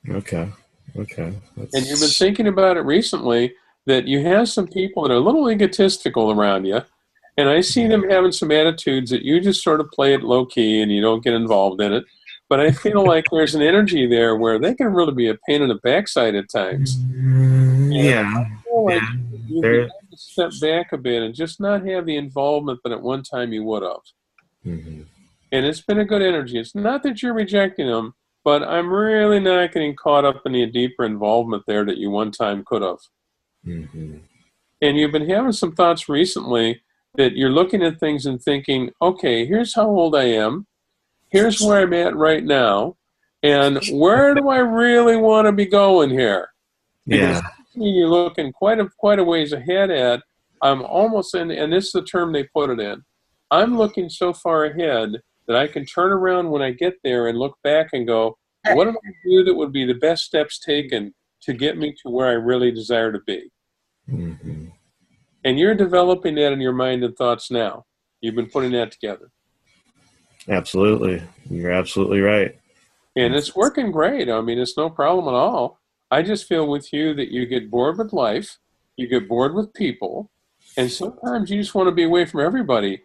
Okay. And you've been thinking about it recently that you have some people that are a little egotistical around you, and I see them having some attitudes that you just sort of play it low key and you don't get involved in it. But I feel like there's an energy there where they can really be a pain in the backside at times. Yeah. I feel like you have to step back a bit and just not have the involvement that at one time you would have. Mm-hmm. And it's been a good energy. It's not that you're rejecting them, but I'm really not getting caught up in the deeper involvement there that you one time could have. Mm-hmm. And you've been having some thoughts recently that you're looking at things and thinking, okay, here's how old I am. Here's where I'm at right now. And where do I really want to be going here? Yeah. You're looking quite a ways ahead at. I'm almost in, and this is the term they put it in. I'm looking so far ahead that I can turn around when I get there and look back and go, what did I do that would be the best steps taken to get me to where I really desire to be? Mm-hmm. And you're developing that in your mind and thoughts now. You've been putting that together. Absolutely. You're absolutely right. And it's working great. I mean, it's no problem at all. I just feel with you that you get bored with life, you get bored with people, and sometimes you just want to be away from everybody.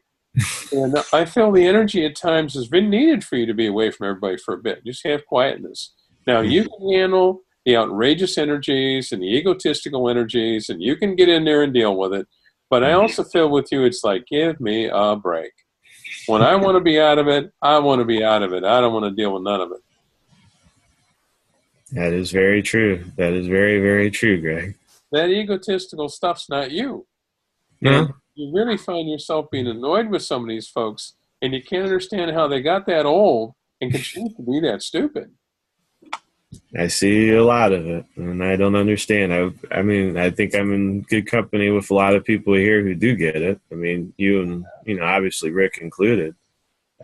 And I feel the energy at times has been needed for you to be away from everybody for a bit. Just have quietness. Now, you can handle the outrageous energies and the egotistical energies, and you can get in there and deal with it. But I also feel with you, it's like, give me a break. When I want to be out of it, I want to be out of it. I don't want to deal with none of it. That is very true. That is very, very true, Greg. That egotistical stuff's not you. No. And you really find yourself being annoyed with some of these folks, and you can't understand how they got that old and continue to be that stupid. I see a lot of it, and I don't understand. I mean, I think I'm in good company with a lot of people here who do get it. I mean, you and, obviously Rick included.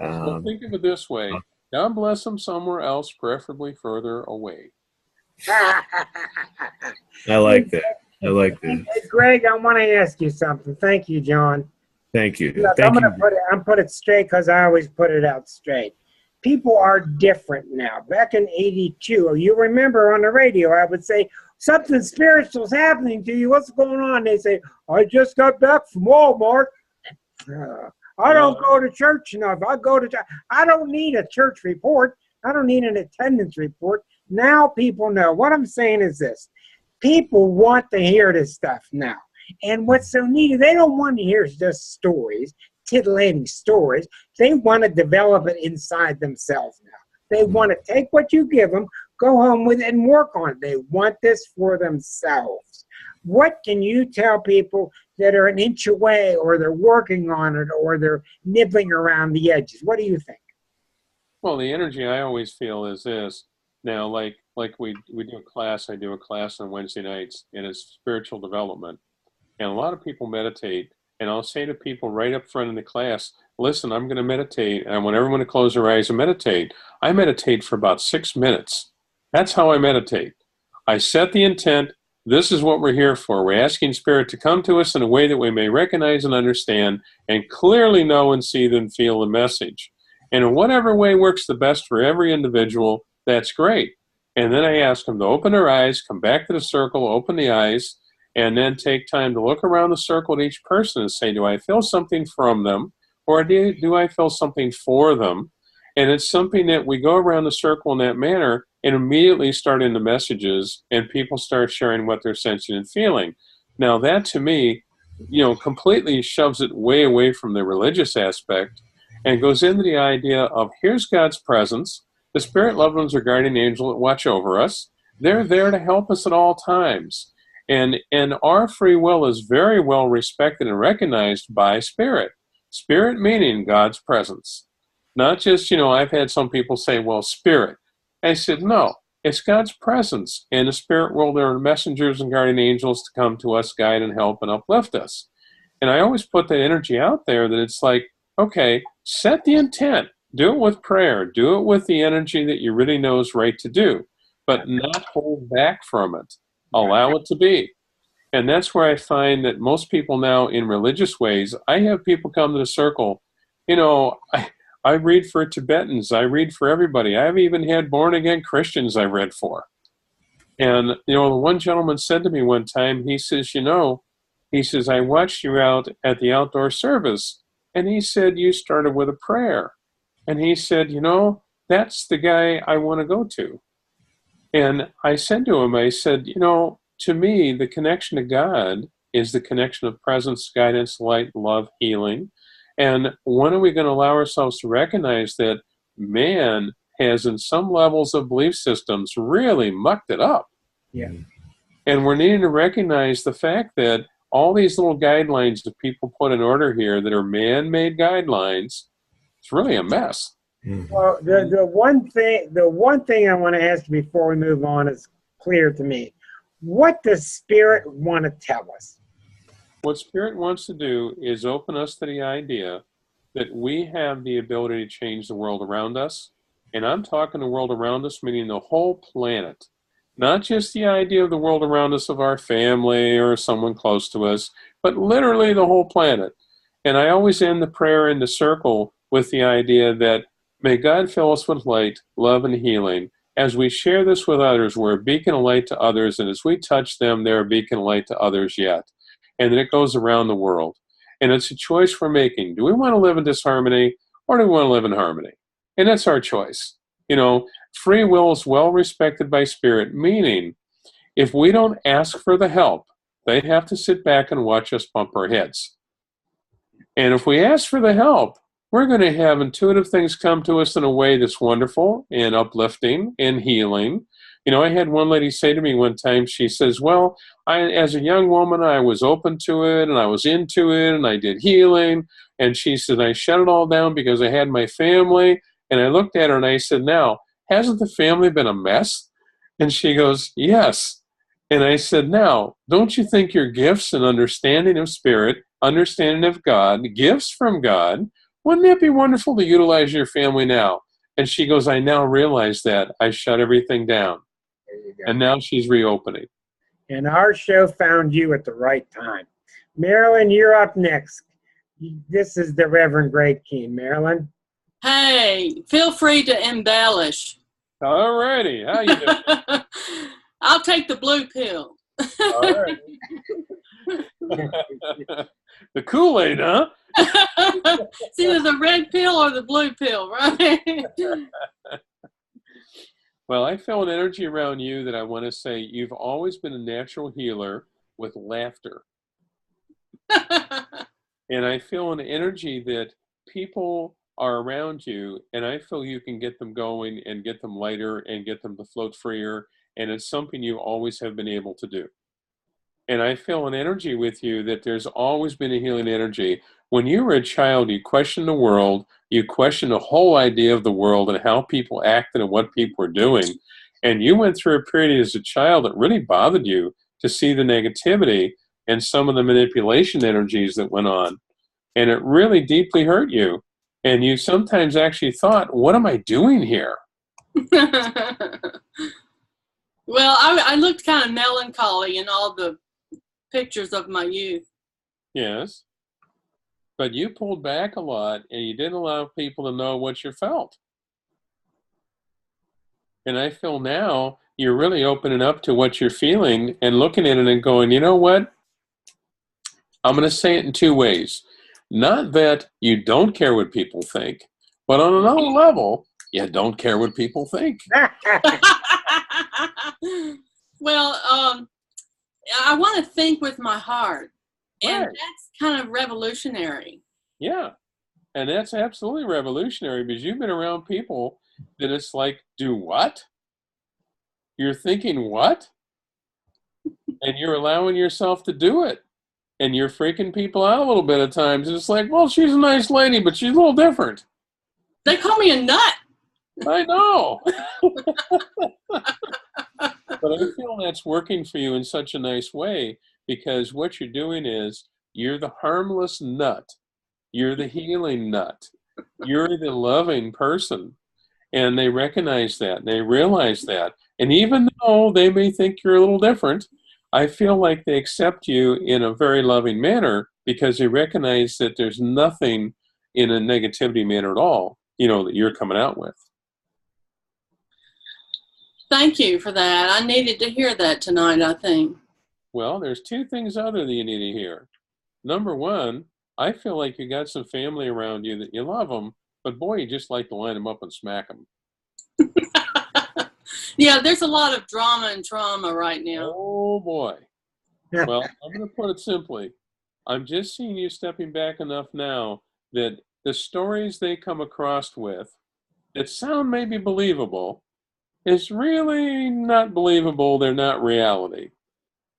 Well, think of it this way. God bless them somewhere else, preferably further away. I like that. Hey, Greg, I want to ask you something. Thank you, John. Thank you. Look, I'm going to put it straight because I always put it out straight. People are different now. Back in 82, you remember on the radio, I would say, something spiritual is happening to you. What's going on? They say, I just got back from Walmart. I don't go to church enough. I don't need a church report. I don't need an attendance report. Now people know. What I'm saying is this. people want to hear this stuff now. And what's so neat is they don't want to hear just stories, titillating stories. They want to develop it inside themselves now. They want to take what you give them, go home with it, and work on it. They want this for themselves. What can you tell people that are an inch away, or they're working on it, or they're nibbling around the edges? What do you think? Well, the energy I always feel is this. Now, like we do a class, I do a class on Wednesday nights, and it's spiritual development. And a lot of people meditate, and I'll say to people right up front in the class, listen, I'm going to meditate, and I want everyone to close their eyes and meditate. I meditate for about 6 minutes. That's how I meditate. I set the intent. This is what we're here for. We're asking Spirit to come to us in a way that we may recognize and understand and clearly know and see and feel the message. And in whatever way works the best for every individual, that's great. And then I ask them to open their eyes, come back to the circle, open the eyes, and then take time to look around the circle at each person and say, do I feel something from them, or do I feel something for them? And it's something that we go around the circle in that manner and immediately start into messages, and people start sharing what they're sensing and feeling. Now that, to me, completely shoves it way away from the religious aspect and goes into the idea of, here's God's presence. The spirit loved ones are guardian angels that watch over us. They're there to help us at all times. And our free will is very well respected and recognized by Spirit. Spirit meaning God's presence. Not just, I've had some people say, well, Spirit. I said, no, it's God's presence. In the spirit world, there are messengers and guardian angels to come to us, guide and help and uplift us. And I always put that energy out there that it's like, okay, set the intent. Do it with prayer. Do it with the energy that you really know is right to do, but not hold back from it. Allow it to be. And that's where I find that most people now in religious ways, I have people come to the circle, I read for Tibetans, I read for everybody. I've even had born-again Christians I read for. And, the one gentleman said to me one time, he says, I watched you out at the outdoor service, and he said, you started with a prayer. And he said, that's the guy I want to go to. And I said to him, I said, to me, the connection to God is the connection of presence, guidance, light, love, healing. And when are we going to allow ourselves to recognize that man has, in some levels of belief systems, really mucked it up? Yeah. And we're needing to recognize the fact that all these little guidelines that people put in order here that are man-made guidelines, it's really a mess. Well, the one thing I want to ask you before we move on is clear to me. What does Spirit want to tell us? What Spirit wants to do is open us to the idea that we have the ability to change the world around us. And I'm talking the world around us, meaning the whole planet. Not just the idea of the world around us of our family or someone close to us, but literally the whole planet. And I always end the prayer in the circle with the idea that may God fill us with light, love, and healing. As we share this with others, we're a beacon of light to others, and as we touch them, they're a beacon of light to others yet. And then it goes around the world. And it's a choice we're making. Do we want to live in disharmony, or do we want to live in harmony? And that's our choice. Free will is well respected by Spirit, meaning if we don't ask for the help, they have to sit back and watch us bump our heads. And if we ask for the help, we're going to have intuitive things come to us in a way that's wonderful and uplifting and healing. I had one lady say to me one time, she says, well, as a young woman, I was open to it and I was into it and I did healing. And she said, I shut it all down because I had my family. And I looked at her and I said, now, hasn't the family been a mess? And she goes, yes. And I said, now, don't you think your gifts and understanding of Spirit, understanding of God, gifts from God, wouldn't it be wonderful to utilize your family now? And she goes, I now realize that. I shut everything down. And now she's reopening. And our show found you at the right time. Marilyn, you're up next. This is the Reverend Gregory Kehn. Marilyn? Hey, feel free to embellish. All righty. How you doing? I'll take the blue pill. All right. The Kool-Aid, huh? It's either the red pill or the blue pill, right? Well, I feel an energy around you that I want to say you've always been a natural healer with laughter. And I feel an energy that people are around you, and I feel you can get them going and get them lighter and get them to float freer. And it's something you always have been able to do. And I feel an energy with you that there's always been a healing energy. When you were a child, you questioned the world, you questioned the whole idea of the world and how people acted and what people were doing. And you went through a period as a child that really bothered you to see the negativity and some of the manipulation energies that went on. And it really deeply hurt you. And you sometimes actually thought, what am I doing here? Well, I looked kind of melancholy in all the pictures of my youth. Yes. But you pulled back a lot and you didn't allow people to know what you felt. And I feel now you're really opening up to what you're feeling and looking at it and going, you know what? I'm going to say it in two ways. Not that you don't care what people think, but on another level, you don't care what people think. Well, I want to think with my heart. And Right. that's kind of revolutionary. Yeah. And that's absolutely revolutionary because you've been around people that it's like, do what? You're thinking what? And you're allowing yourself to do it. And you're freaking people out a little bit at times. And it's like, well, she's a nice lady, but she's a little different. They call me a nut. I know. But I feel that's working for you in such a nice way because what you're doing is you're the harmless nut. You're the healing nut. You're the loving person. And they recognize that. They realize that. And even though they may think you're a little different, I feel like they accept you in a very loving manner because they recognize that there's nothing in a negativity manner at all, that you're coming out with. Thank you for that. I needed to hear that tonight, I think. Well, there's two things other that you need to hear. Number one, I feel like you got some family around you that you love them, but boy, you just like to line them up and smack them. Yeah, there's a lot of drama and trauma right now. Oh boy. Well, I'm going to put it simply. I'm just seeing you stepping back enough now that the stories they come across with that sound maybe believable is really not believable. They're not reality.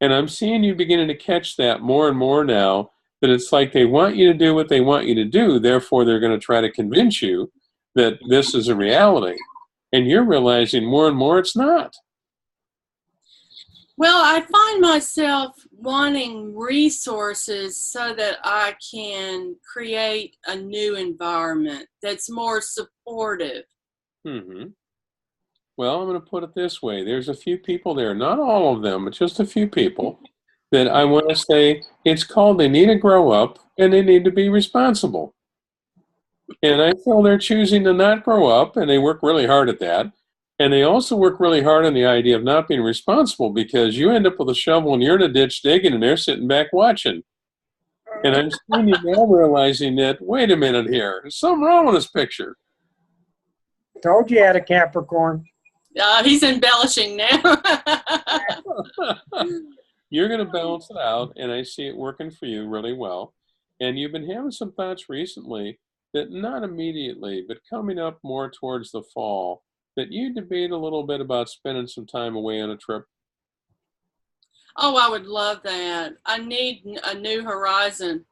And I'm seeing you beginning to catch that more and more now, that it's like they want you to do what they want you to do. Therefore, they're going to try to convince you that this is a reality. And you're realizing more and more it's not. Well, I find myself wanting resources so that I can create a new environment that's more supportive. Mm-hmm. Well, I'm going to put it this way. There's a few people there, not all of them, but just a few people that I want to say it's called they need to grow up and they need to be responsible. And I feel they're choosing to not grow up, and they work really hard at that. And they also work really hard on the idea of not being responsible because you end up with a shovel and you're in a ditch digging and they're sitting back watching. And I'm seeing you now realizing that, wait a minute here, there's something wrong with this picture. Told you had a Capricorn. He's embellishing now. You're going to balance it out, and I see it working for you really well. And you've been having some thoughts recently that not immediately, but coming up more towards the fall, that you debate a little bit about spending some time away on a trip. Oh, I would love that. I need a new horizon.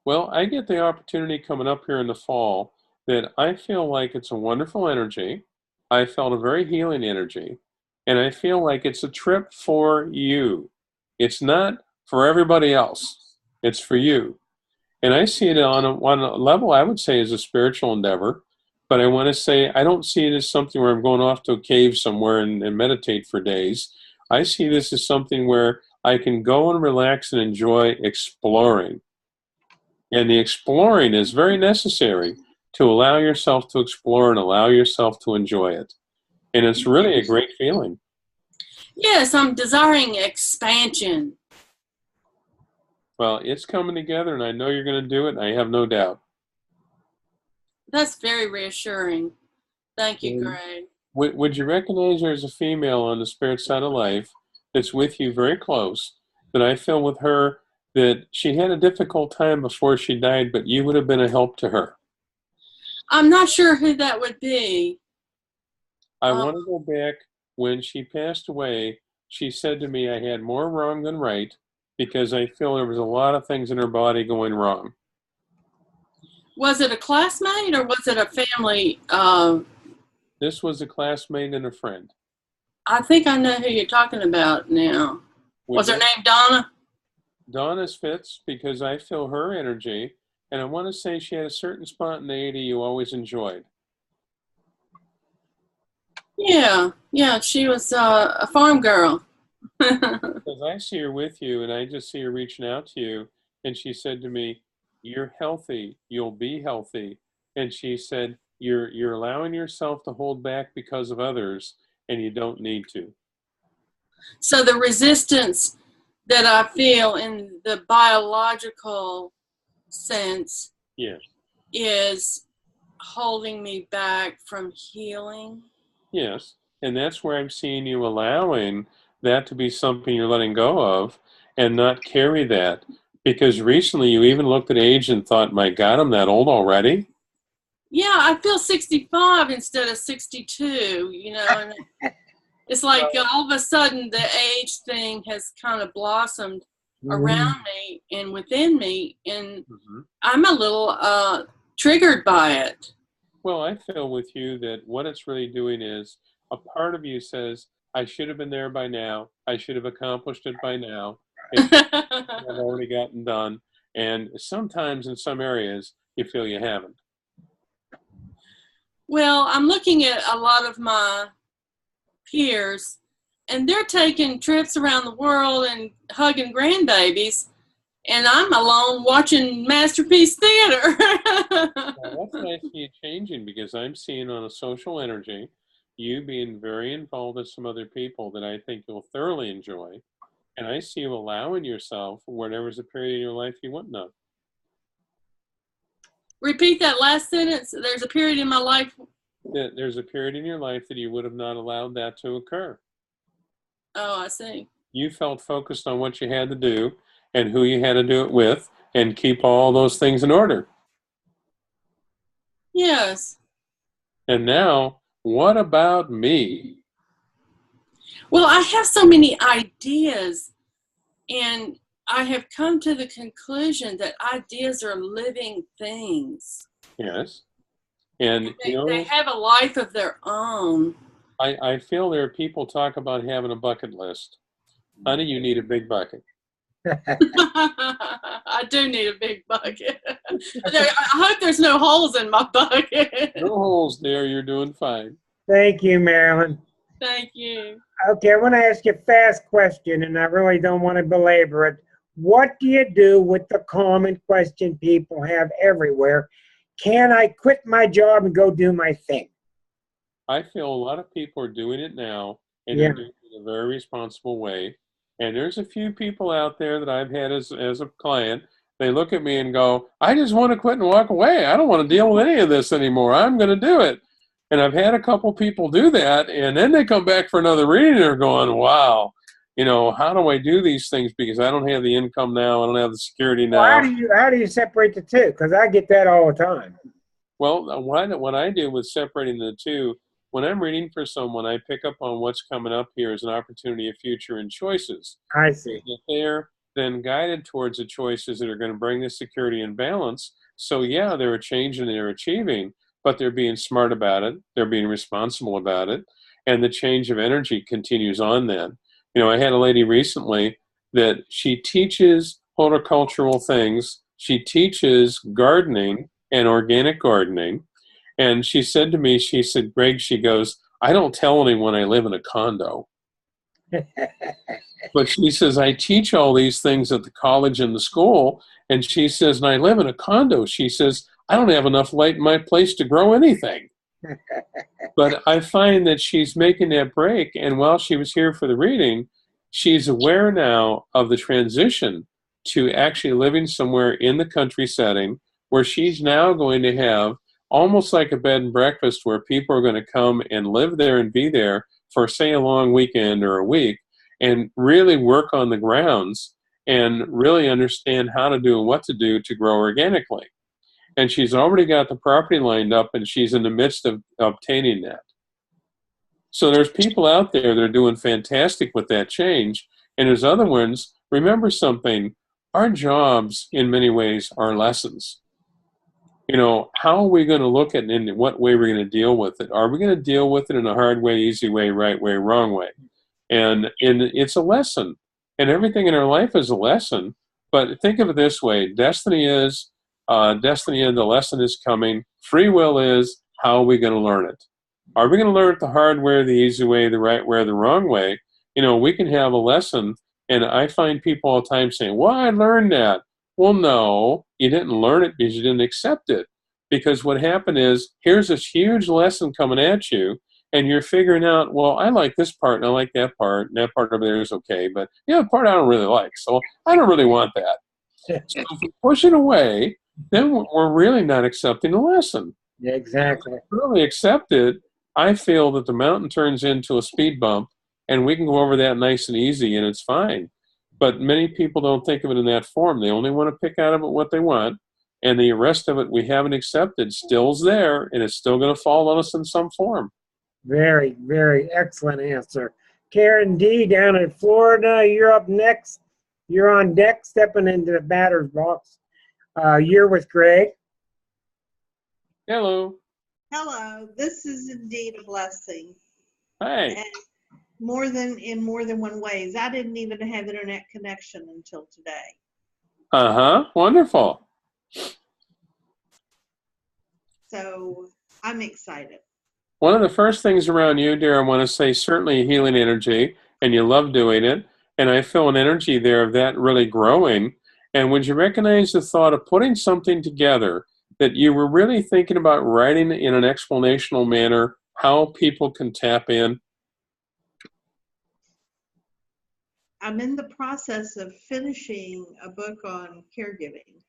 Well, I get the opportunity coming up here in the fall that I feel like it's a wonderful energy. I felt a very healing energy, and I feel like it's a trip for you. It's not for everybody else. It's for you. And I see it on a level, I would say, as a spiritual endeavor. But I want to say I don't see it as something where I'm going off to a cave somewhere and meditate for days. I see this as something where I can go and relax and enjoy exploring. And the exploring is very necessary to allow yourself to explore and allow yourself to enjoy it. And it's really a great feeling. Yes, I'm desiring expansion. Well, it's coming together, and I know you're going to do it, and I have no doubt. That's very reassuring. Thank you, Greg. would you recognize there's a female on the spirit side of life that's with you very close, that I feel with her that she had a difficult time before she died, but you would have been a help to her? I'm not sure who that would be. I want to go back when she passed away. She said to me, I had more wrong than right because I feel there was a lot of things in her body going wrong. Was it a classmate or was it a family? This was a classmate and a friend. I think I know who you're talking about now. Was her name Donna? Donna's fits because I feel her energy, and I want to say she had a certain spontaneity you always enjoyed. Yeah, she was a farm girl. Because I see her with you, and I just see her reaching out to you, and she said to me, you're healthy, you'll be healthy. And she said, you're allowing yourself to hold back because of others, and you don't need to. So the resistance that I feel in the biological sense, yes, is holding me back from healing. Yes, and that's where I'm seeing you allowing that to be something you're letting go of and not carry that. Because recently you even looked at age and thought, my God, I'm that old already? Yeah, I feel 65 instead of 62, you know. And it's like all of a sudden the age thing has kind of blossomed around me and within me, and I'm a little triggered by it. Well, I feel with you that what it's really doing is a part of you says, I should have been there by now. I should have accomplished it by now. I've already gotten done. And sometimes in some areas, you feel you haven't. Well, I'm looking at a lot of my peers, and they're taking trips around the world and hugging grandbabies, and I'm alone watching Masterpiece Theater. Well, that's what I see you changing, because I'm seeing on a social energy, you being very involved with some other people that I think you'll thoroughly enjoy. And I see you allowing yourself, whenever's a period in your life you wouldn't have. Repeat that last sentence. There's a period in my life. There's a period in your life that you would have not allowed that to occur. Oh, I see. You felt focused on what you had to do and who you had to do it with and keep all those things in order. Yes. And now, what about me? Well, I have so many ideas, and I have come to the conclusion that ideas are living things. Yes. And they have a life of their own. I feel there are people talk about having a bucket list. Honey, you need a big bucket. I do need a big bucket. I hope there's no holes in my bucket. No holes there. You're doing fine. Thank you, Marilyn. Thank you. Okay, I want to ask you a fast question, and I really don't want to belabor it. What do you do with the common question people have everywhere? Can I quit my job and go do my thing? I feel a lot of people are doing it now, and they're doing it in a very responsible way. And there's a few people out there that I've had as a client. They look at me and go, I just want to quit and walk away. I don't want to deal with any of this anymore. I'm going to do it. And I've had a couple people do that, and then they come back for another reading and they're going, wow, how do I do these things? Because I don't have the income now. I don't have the security now. Well, how do you separate the two? Because I get that all the time. Well, what I do with separating the two, when I'm reading for someone, I pick up on what's coming up here as an opportunity of future and choices. I see. If they're then guided towards the choices that are going to bring the security and balance. So yeah, they're a change and they're achieving, but they're being smart about it. They're being responsible about it. And the change of energy continues on then. I had a lady recently that she teaches horticultural things. She teaches gardening and organic gardening. And she said to me, she said, Greg, she goes, I don't tell anyone I live in a condo. But she says, I teach all these things at the college and the school. And she says, and I live in a condo. She says, I don't have enough light in my place to grow anything. But I find that she's making that break. And while she was here for the reading, she's aware now of the transition to actually living somewhere in the country setting where she's now going to have almost like a bed and breakfast where people are going to come and live there and be there for, say, a long weekend or a week, and really work on the grounds and really understand how to do and what to do to grow organically. And she's already got the property lined up, and she's in the midst of obtaining that. So there's people out there that are doing fantastic with that change, and there's other ones. Remember something, our jobs in many ways are lessons. How are we going to look at it, and in what way we're going to deal with it? Are we going to deal with it in a hard way, easy way, right way, wrong way? And it's a lesson, and everything in our life is a lesson. But think of it this way: destiny is, and the lesson is coming. Free will is, how are we going to learn it? Are we going to learn it the hard way, the easy way, the right way, or the wrong way? We can have a lesson, and I find people all the time saying, well, I learned that. Well, no, you didn't learn it because you didn't accept it. Because what happened is, here's this huge lesson coming at you, and you're figuring out, well, I like this part, and I like that part, and that part over there is okay, but the other part I don't really like, so I don't really want that. So if we push it away, then we're really not accepting the lesson. Yeah, exactly. If we really accept it, I feel that the mountain turns into a speed bump, and we can go over that nice and easy, and it's fine. But many people don't think of it in that form. They only want to pick out of it what they want, and the rest of it we haven't accepted still's there, and it's still going to fall on us in some form. Very, very excellent answer. Karen D. down in Florida, you're up next. You're on deck, stepping into the batter's box. You're with Greg. Hello. Hello. This is indeed a blessing. Hi. And in more than one ways. I didn't even have internet connection until today. Wonderful. So I'm excited. One of the first things around you, dear, I want to say certainly healing energy, and you love doing it. And I feel an energy there of that really growing. And would you recognize the thought of putting something together that you were really thinking about writing in an explanational manner, how people can tap in? I'm in the process of finishing a book on caregiving.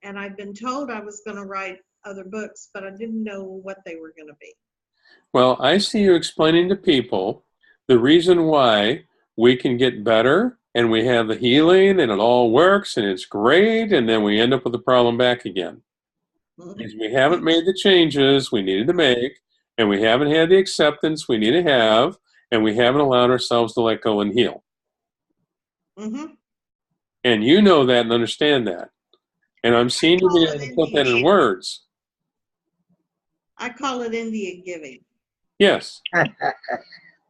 And I've been told I was going to write other books, but I didn't know what they were going to be. Well, I see you explaining to people the reason why we can get better, and we have the healing, and it all works, and it's great, and then we end up with the problem back again. Because we haven't made the changes we needed to make, and we haven't had the acceptance we need to have, and we haven't allowed ourselves to let go and heal. Mm-hmm. And you know that and understand that. And I'm seeing you be able to put that in words. I call it Indian giving. Yes.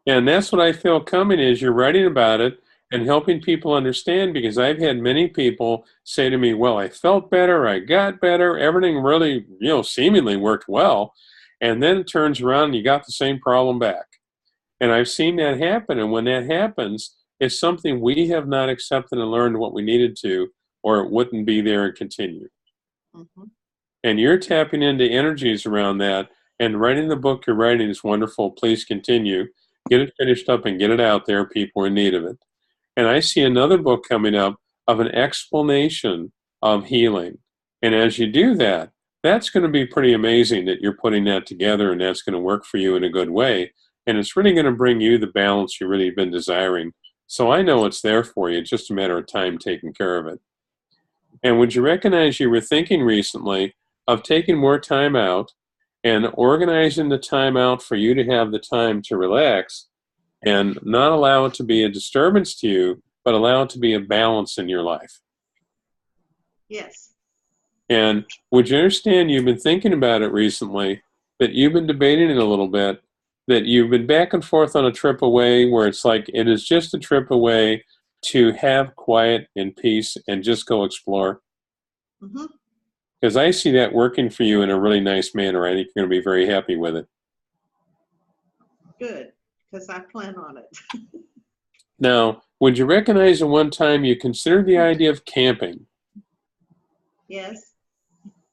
And that's what I feel coming is you're writing about it and helping people understand, because I've had many people say to me, well, I felt better, I got better, everything really, seemingly worked well. And then it turns around and you got the same problem back. And I've seen that happen. And when that happens, it's something we have not accepted and learned what we needed to, or it wouldn't be there and continue. Mm-hmm. And you're tapping into energies around that, and writing the book you're writing is wonderful. Please continue. Get it finished up and get it out there. People are in need of it. And I see another book coming up of an explanation of healing. And as you do that, that's going to be pretty amazing that you're putting that together, and that's going to work for you in a good way. And it's really going to bring you the balance you've really been desiring. So I know it's there for you. It's just a matter of time taking care of it. And would you recognize you were thinking recently of taking more time out and organizing the time out for you to have the time to relax and not allow it to be a disturbance to you, but allow it to be a balance in your life? Yes. And would you understand, you've been thinking about it recently, that you've been debating it a little bit, that you've been back and forth on a trip away where it's like it is just a trip away to have quiet and peace and just go explore? Mm-hmm. Because I see that working for you in a really nice manner. I think you're going to be very happy with it. Good, because I plan on it. Now, would you recognize at one time you considered the idea of camping? Yes.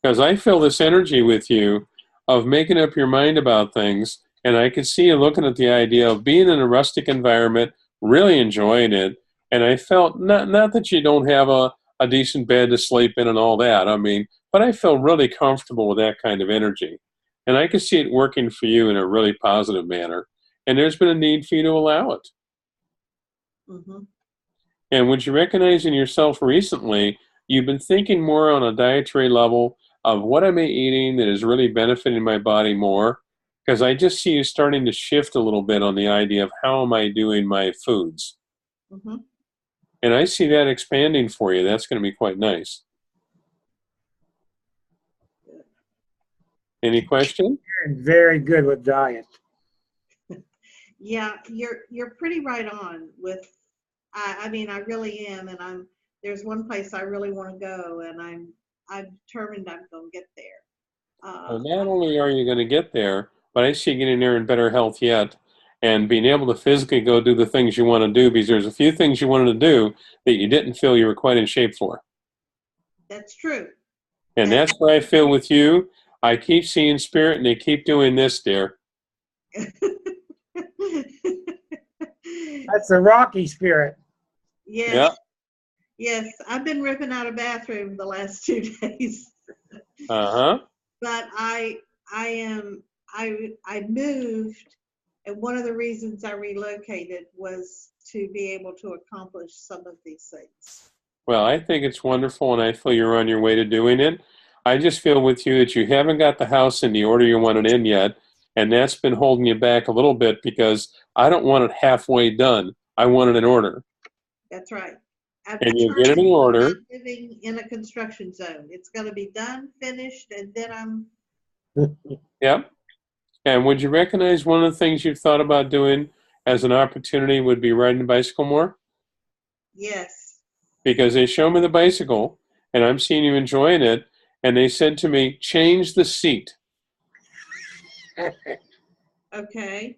Because I feel this energy with you of making up your mind about things, and I could see you looking at the idea of being in a rustic environment, really enjoying it, and I felt, not that you don't have a a decent bed to sleep in and all that. I mean, but I feel really comfortable with that kind of energy. And I can see it working for you in a really positive manner. And there's been a need for you to allow it. Mm-hmm. And would you recognize in yourself recently, you've been thinking more on a dietary level of what am I eating that is really benefiting my body more? Because I just see you starting to shift a little bit on the idea of how am I doing my foods. Mm-hmm. And I see that expanding for you. That's going to be quite nice. Any question? Very good with diet. Yeah, you're pretty right on with. I mean, I really am, and there's one place I really want to go, and I'm determined I'm going to get there. Well, not only are you going to get there, but I see you getting there in better health yet, and being able to physically go do the things you want to do, because there's a few things you wanted to do that you didn't feel you were quite in shape for. That's true. And that's what I feel with you. I keep seeing spirit, and they keep doing this, dear. That's the Rocky spirit. Yes. Yeah. Yes, I've been ripping out a bathroom the last 2 days. Uh-huh. But I moved, and one of the reasons I relocated was to be able to accomplish some of these things. Well, I think it's wonderful, and I feel you're on your way to doing it. I just feel with you that you haven't got the house in the order you want it in yet, and that's been holding you back a little bit because I don't want it halfway done. I want it in order. That's right. And you get it in order. I'm living in a construction zone. It's going to be done, finished, and then I'm... Yep. And would you recognize one of the things you've thought about doing as an opportunity would be riding a bicycle more? Yes. Because they show me the bicycle, and I'm seeing you enjoying it, and they said to me, change the seat. Okay.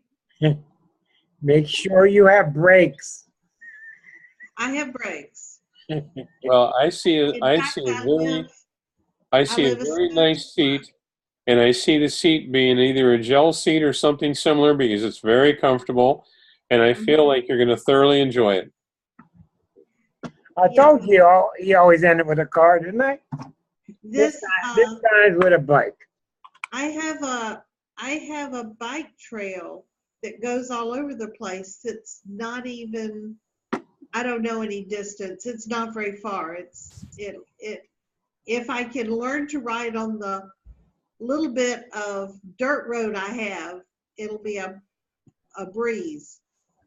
Make sure you have brakes. I have brakes. Well, I see a In fact, I see a very nice seat, and I see the seat being either a gel seat or something similar because it's very comfortable, and I feel like you're going to thoroughly enjoy it. I told you you always end it with a car, didn't I? This time with a bike. I have a bike trail that goes all over the place. It's not even, I don't know any distance. It's not very far. If I can learn to ride on the little bit of dirt road I have, it'll be a breeze.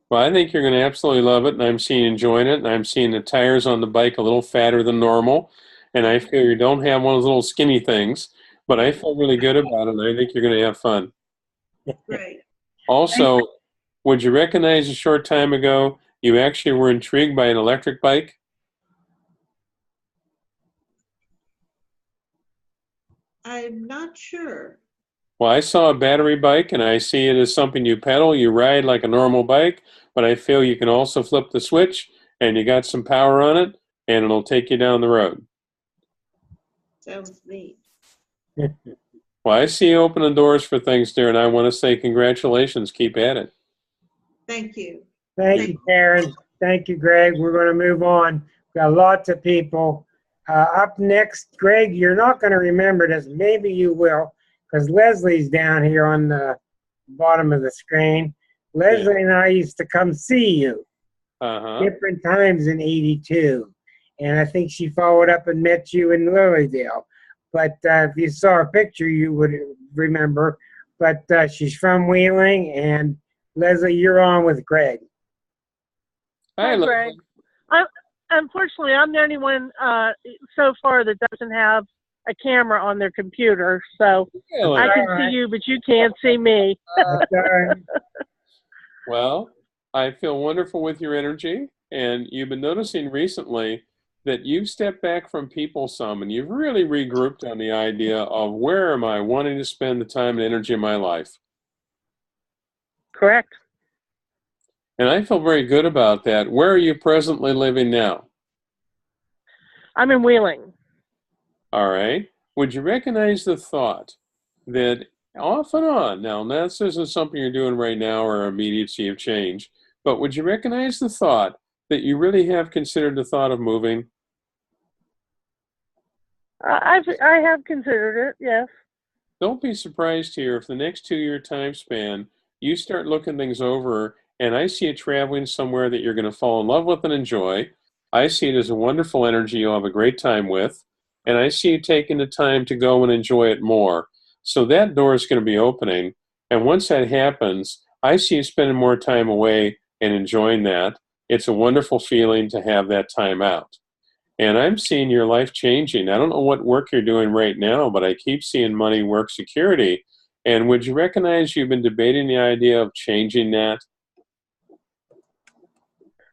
Well, I think you're going to absolutely love it, and I'm seeing you enjoying it, and I'm seeing the tires on the bike a little fatter than normal, and I feel you don't have one of those little skinny things, but I feel really good about it, and I think you're going to have fun. Great. Also, would you recognize a short time ago you actually were intrigued by an electric bike? I'm not sure. Well, I saw a battery bike, and I see it as something you pedal, you ride like a normal bike, but I feel you can also flip the switch, and you got some power on it, and it'll take you down the road. Sounds neat. Well, I see you opening doors for things there, and I want to say congratulations. Keep at it. Thank you. Thank you, Karen. Thank you, Greg. We're going to move on. We've got lots of people. Up next, Greg, you're not going to remember this. Maybe you will, because Leslie's down here on the bottom of the screen. Leslie and I used to come see you different times in '82. And I think she followed up and met you in Lilydale. But if you saw a picture, you would remember. But she's from Wheeling, and Leslie, you're on with Greg. Hi, Greg. Unfortunately, I'm the only one so far that doesn't have a camera on their computer. So I can see you, but you can't see me. Well, I feel wonderful with your energy, and you've been noticing recently that you've stepped back from people some, and you've really regrouped on the idea of where am I wanting to spend the time and energy in my life. Correct. And I feel very good about that. Where are you presently living now? I'm in Wheeling. All right. Would you recognize the thought that off and on, now this isn't something you're doing right now or immediacy of change, but would you recognize the thought that you really have considered the thought of moving? I have considered it. Yes. Don't be surprised here if the next 2-year time span you start looking things over and I see it traveling somewhere that you're going to fall in love with and enjoy. I see it as a wonderful energy you'll have a great time with, and I see you taking the time to go and enjoy it more. So that door is going to be opening, and once that happens, I see you spending more time away and enjoying that. It's a wonderful feeling to have that time out. And I'm seeing your life changing. I don't know what work you're doing right now, but I keep seeing money, work, security. And would you recognize you've been debating the idea of changing that?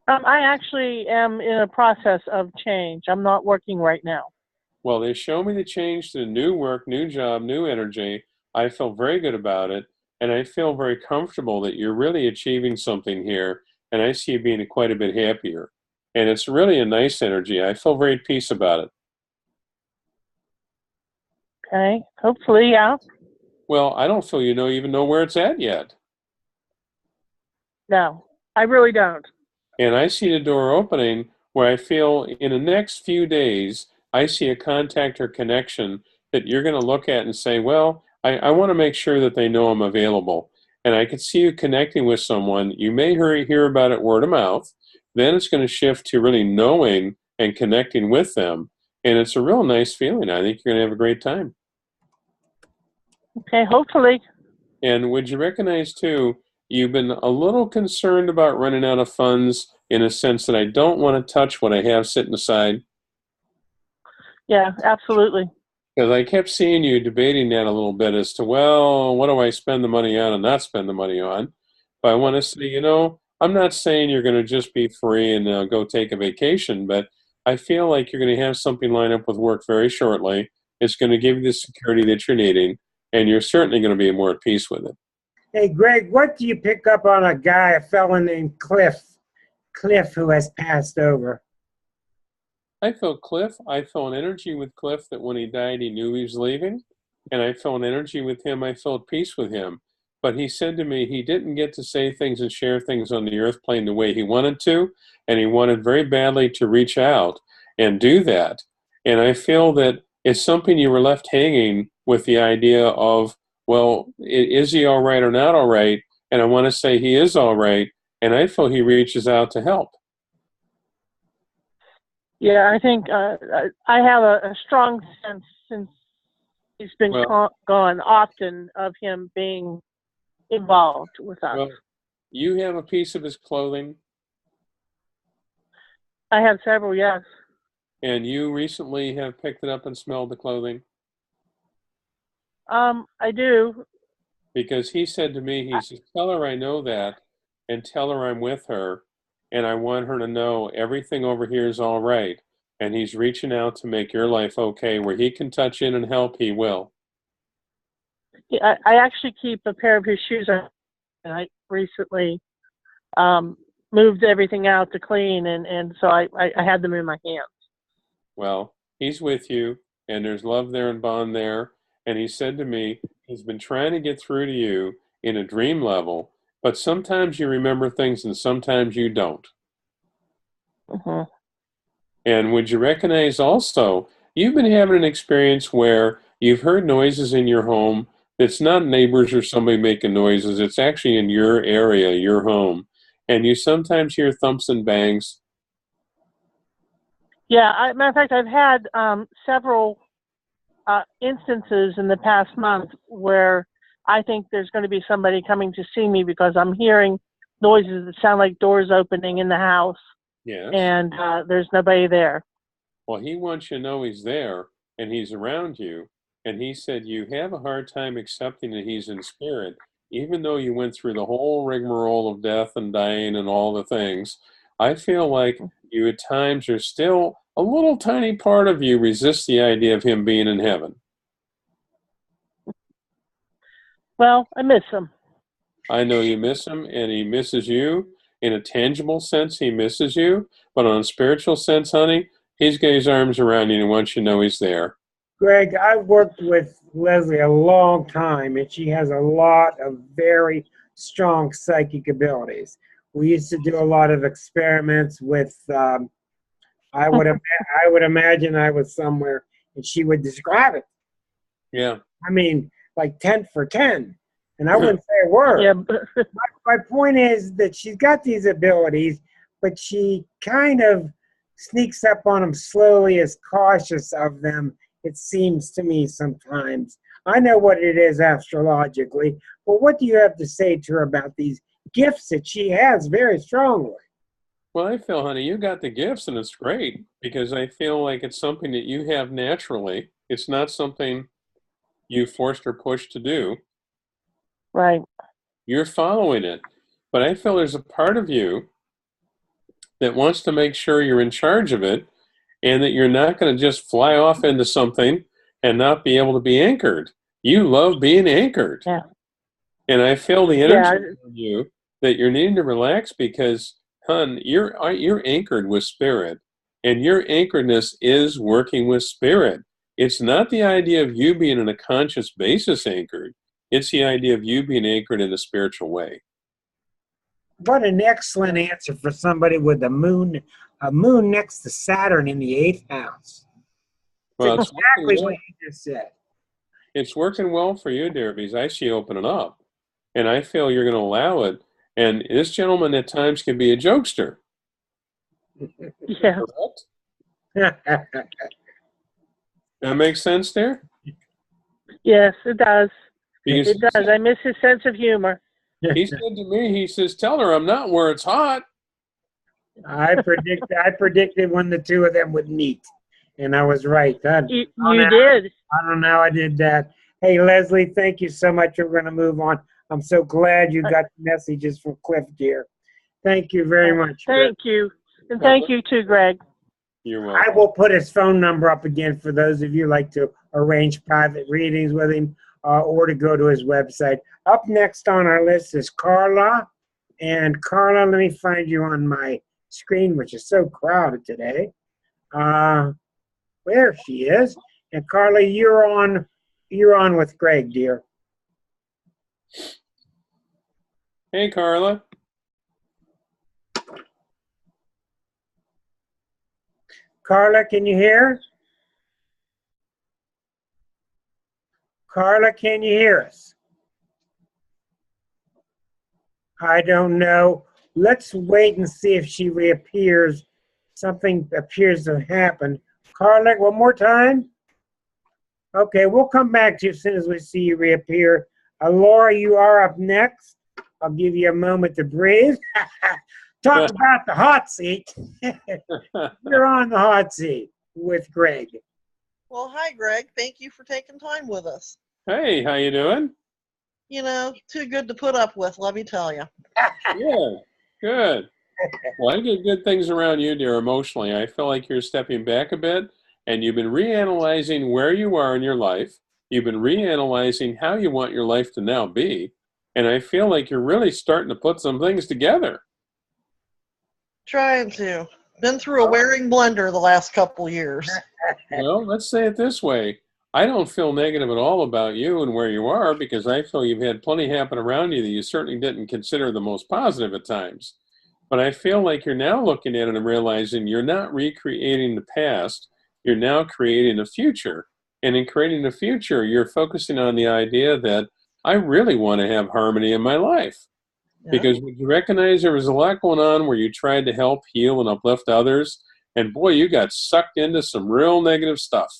I actually am in a process of change. I'm not working right now. Well, they show me the change to new work, new job, new energy. I feel very good about it. And I feel very comfortable that you're really achieving something here. And I see you being quite a bit happier. And it's really a nice energy. I feel very at peace about it. Okay. Hopefully, yeah. Well, I don't feel you even know where it's at yet. No, I really don't. And I see the door opening where I feel in the next few days, I see a contact or connection that you're going to look at and say, well, I want to make sure that they know I'm available. And I could see you connecting with someone. You may hear about it word of mouth. Then it's going to shift to really knowing and connecting with them. And it's a real nice feeling. I think you're going to have a great time. Okay, hopefully. And would you recognize, too, you've been a little concerned about running out of funds in a sense that I don't want to touch what I have sitting aside? Yeah, absolutely. Because I kept seeing you debating that a little bit as to, well, what do I spend the money on and not spend the money on? But I want to say, I'm not saying you're going to just be free and go take a vacation, but I feel like you're going to have something lined up with work very shortly. It's going to give you the security that you're needing, and you're certainly going to be more at peace with it. Hey, Greg, what do you pick up on a fellow named Cliff who has passed over? I felt Cliff. I felt an energy with Cliff that when he died, he knew he was leaving. And I felt an energy with him. I felt peace with him. But he said to me he didn't get to say things and share things on the earth plane the way he wanted to. And he wanted very badly to reach out and do that. And I feel that it's something you were left hanging with the idea of, well, is he all right or not all right? And I want to say he is all right. And I feel he reaches out to help. Yeah, I think I have a strong sense since he's been gone often of him being involved with us. Well, you have a piece of his clothing? I have several, yes. And you recently have picked it up and smelled the clothing? I do. Because he said to me, he said, tell her I know that and tell her I'm with her. And I want her to know everything over here is all right. And he's reaching out to make your life okay. Where he can touch in and help, he will. Yeah, I actually keep a pair of his shoes. And I recently moved everything out to clean, and so I had them in my hands. Well, he's with you, and there's love there and bond there. And he said to me, he's been trying to get through to you in a dream level, but sometimes you remember things and sometimes you don't. Mm-hmm. And would you recognize also, you've been having an experience where you've heard noises in your home. It's not neighbors or somebody making noises. It's actually in your area, your home. And you sometimes hear thumps and bangs. Yeah, matter of fact, I've had several instances in the past month where I think there's going to be somebody coming to see me because I'm hearing noises that sound like doors opening in the house. Yes. And there's nobody there. Well, he wants you to know he's there and he's around you. And he said you have a hard time accepting that he's in spirit, even though you went through the whole rigmarole of death and dying and all the things. I feel like you at times are still a little tiny part of you resists the idea of him being in heaven. Well, I miss him. I know you miss him, and he misses you. In a tangible sense, he misses you. But on a spiritual sense, honey, he's got his arms around you and wants you to know he's there. Greg, I've worked with Leslie a long time, and she has a lot of very strong psychic abilities. We used to do a lot of experiments with, I would imagine I was somewhere and she would describe it. Yeah. I mean, like 10 for 10. And I wouldn't say a word. Yeah. My point is that she's got these abilities, but she kind of sneaks up on them slowly, is cautious of them, it seems to me sometimes. I know what it is astrologically, but what do you have to say to her about these gifts that she has very strongly? Well, I feel, honey, you got the gifts, and it's great because I feel like it's something that you have naturally. It's not something you forced or pushed to do. Right. You're following it. But I feel there's a part of you that wants to make sure you're in charge of it and that you're not going to just fly off into something and not be able to be anchored. You love being anchored. Yeah. And I feel the energy from you that you're needing to relax because, hon, you're anchored with spirit. And your anchoredness is working with spirit. It's not the idea of you being in a conscious basis anchored. It's the idea of you being anchored in a spiritual way. What an excellent answer for somebody with a moon next to Saturn in the 8th house. Well, That's exactly what you just said. It's working well for you, dear, because I see you opening up. And I feel you're going to allow it. And this gentleman at times can be a jokester. Yeah. That makes sense there? Yes, it does. Because it does. I miss his sense of humor. He said to me, he says, tell her I'm not where it's hot. I predicted when the two of them would meet. And I was right. You did. I don't know how I did that. Hey, Leslie, thank you so much. We're going to move on. I'm so glad you got the messages from Cliff, dear. Thank you very much. Thank you. And thank you too, Greg. You're welcome. I will put his phone number up again for those of you who like to arrange private readings with him or to go to his website. Up next on our list is Carla. And Carla, let me find you on my screen, which is so crowded today. There she is. And Carla, you're on with Greg, dear. Hey, Carla. Carla, can you hear? Carla, can you hear us? I don't know. Let's wait and see if she reappears. Something appears to have happened. Carla, one more time. Okay, we'll come back to you as soon as we see you reappear. Laura, you are up next. I'll give you a moment to breathe. Talk about the hot seat. You're on the hot seat with Greg. Well, hi, Greg. Thank you for taking time with us. Hey, how you doing? You know, too good to put up with, let me tell you. Yeah, good. Well, I get good things around you, dear, emotionally. I feel like you're stepping back a bit, and you've been reanalyzing where you are in your life. You've been reanalyzing how you want your life to now be. And I feel like you're really starting to put some things together. Trying to. Been through a wearing blender the last couple years. Well, let's say it this way. I don't feel negative at all about you and where you are because I feel you've had plenty happen around you that you certainly didn't consider the most positive at times. But I feel like you're now looking at it and realizing you're not recreating the past. You're now creating a future. And in creating the future, you're focusing on the idea that I really want to have harmony in my life. Yeah. Because when you recognize there was a lot going on where you tried to help, heal, and uplift others, and boy, you got sucked into some real negative stuff.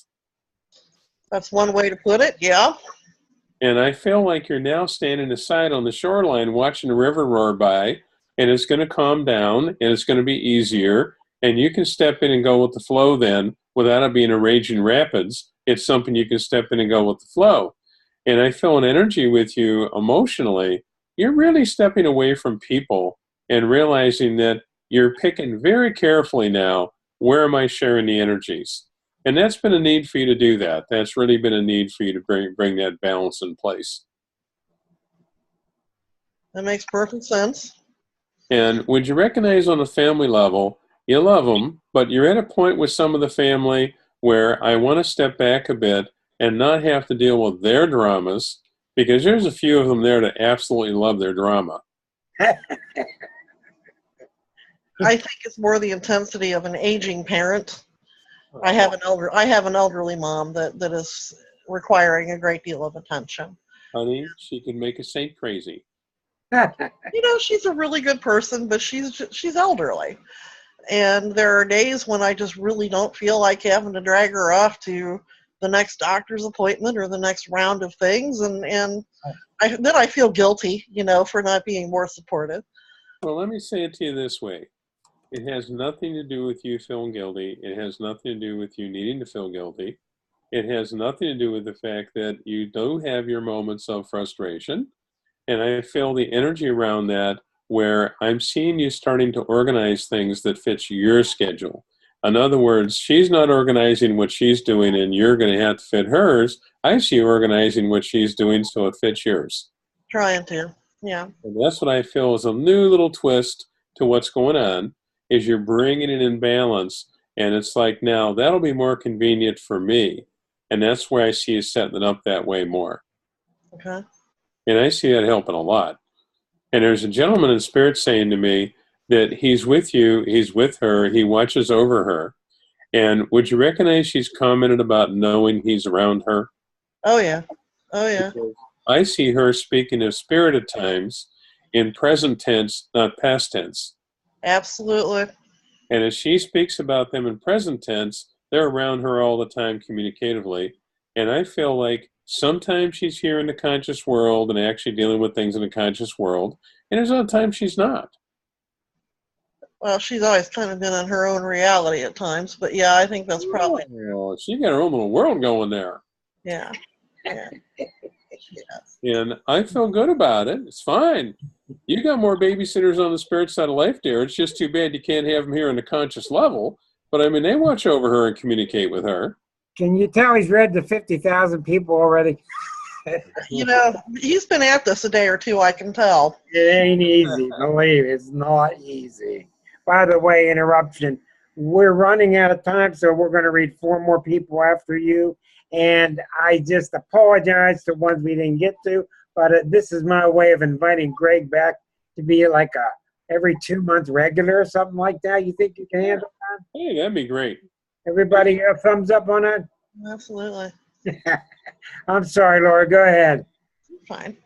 That's one way to put it, yeah. And I feel like you're now standing aside on the shoreline watching the river roar by, and it's going to calm down, and it's going to be easier, and you can step in and go with the flow then without it being a raging rapids. It's something you can step in and go with the flow. And I feel an energy with you emotionally. You're really stepping away from people and realizing that you're picking very carefully now, where am I sharing the energies? And that's been a need for you to do that. That's really been a need for you to bring that balance in place. That makes perfect sense. And would you recognize on a family level, you love them, but you're at a point with some of the family where I want to step back a bit and not have to deal with their dramas, because there's a few of them there that absolutely love their drama. I think it's more the intensity of an aging parent. I have an elderly mom that is requiring a great deal of attention. Honey, she can make a saint crazy. You know, she's a really good person, but she's elderly. And there are days when I just really don't feel like having to drag her off to the next doctor's appointment or the next round of things, and then I feel guilty, you know, for not being more supportive. Well, let me say it to you this way. It has nothing to do with you feeling guilty. It has nothing to do with you needing to feel guilty. It has nothing to do with the fact that you do have your moments of frustration. And I feel the energy around that where I'm seeing you starting to organize things that fits your schedule. In other words, she's not organizing what she's doing and you're going to have to fit hers. I see you organizing what she's doing so it fits yours. Trying to, yeah. And that's what I feel is a new little twist to what's going on, is you're bringing it in balance. And it's like, now that'll be more convenient for me. And that's where I see you setting it up that way more. Okay. And I see that helping a lot. And there's a gentleman in spirit saying to me that he's with you, he's with her, he watches over her. And would you recognize she's commented about knowing he's around her? Oh, yeah. Oh, yeah. Because I see her speaking of spirit at times in present tense, not past tense. Absolutely. And as she speaks about them in present tense, they're around her all the time communicatively. And I feel like sometimes she's here in the conscious world and actually dealing with things in the conscious world. And there's other times she's not. Well, she's always kind of been in her own reality at times. But, yeah, I think that's probably... Well, she got her own little world going there. Yeah. Yeah. And I feel good about it. It's fine. You got more babysitters on the spirit side of life, dear. It's just too bad you can't have them here on the conscious level. But, I mean, they watch over her and communicate with her. Can you tell he's read to 50,000 people already? You know, he's been at this a day or two, I can tell. It ain't easy. Believe me, it's not easy. By the way, interruption. We're running out of time, so we're going to read 4 more people after you. And I just apologize to ones we didn't get to, but this is my way of inviting Greg back to be like a every 2-month regular or something like that. You think you can handle that? Hey, that'd be great. Everybody a thumbs up on that? Absolutely. I'm sorry, Laura. Go ahead. Fine.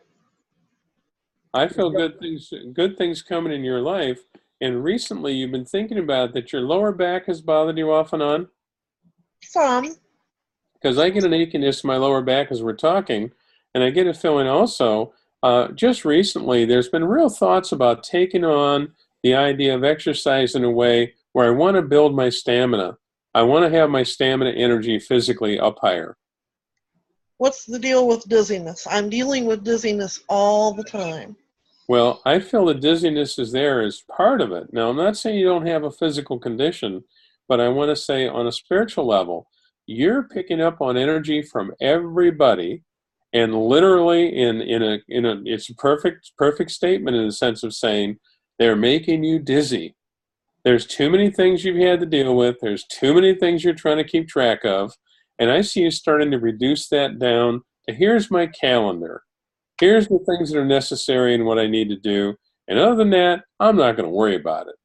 I feel good things coming in your life. And recently you've been thinking about that your lower back has bothered you off and on? Some. Because I get an achiness in my lower back as we're talking, and I get a feeling also, just recently, there's been real thoughts about taking on the idea of exercise in a way where I want to build my stamina. I want to have my stamina energy physically up higher. What's the deal with dizziness? I'm dealing with dizziness all the time. Well, I feel the dizziness is there as part of it. Now, I'm not saying you don't have a physical condition, but I want to say on a spiritual level, you're picking up on energy from everybody, and literally it's a perfect statement in the sense of saying they're making you dizzy. There's too many things you've had to deal with. There's too many things you're trying to keep track of. And I see you starting to reduce that down to here's my calendar. Here's the things that are necessary and what I need to do. And other than that, I'm not going to worry about it.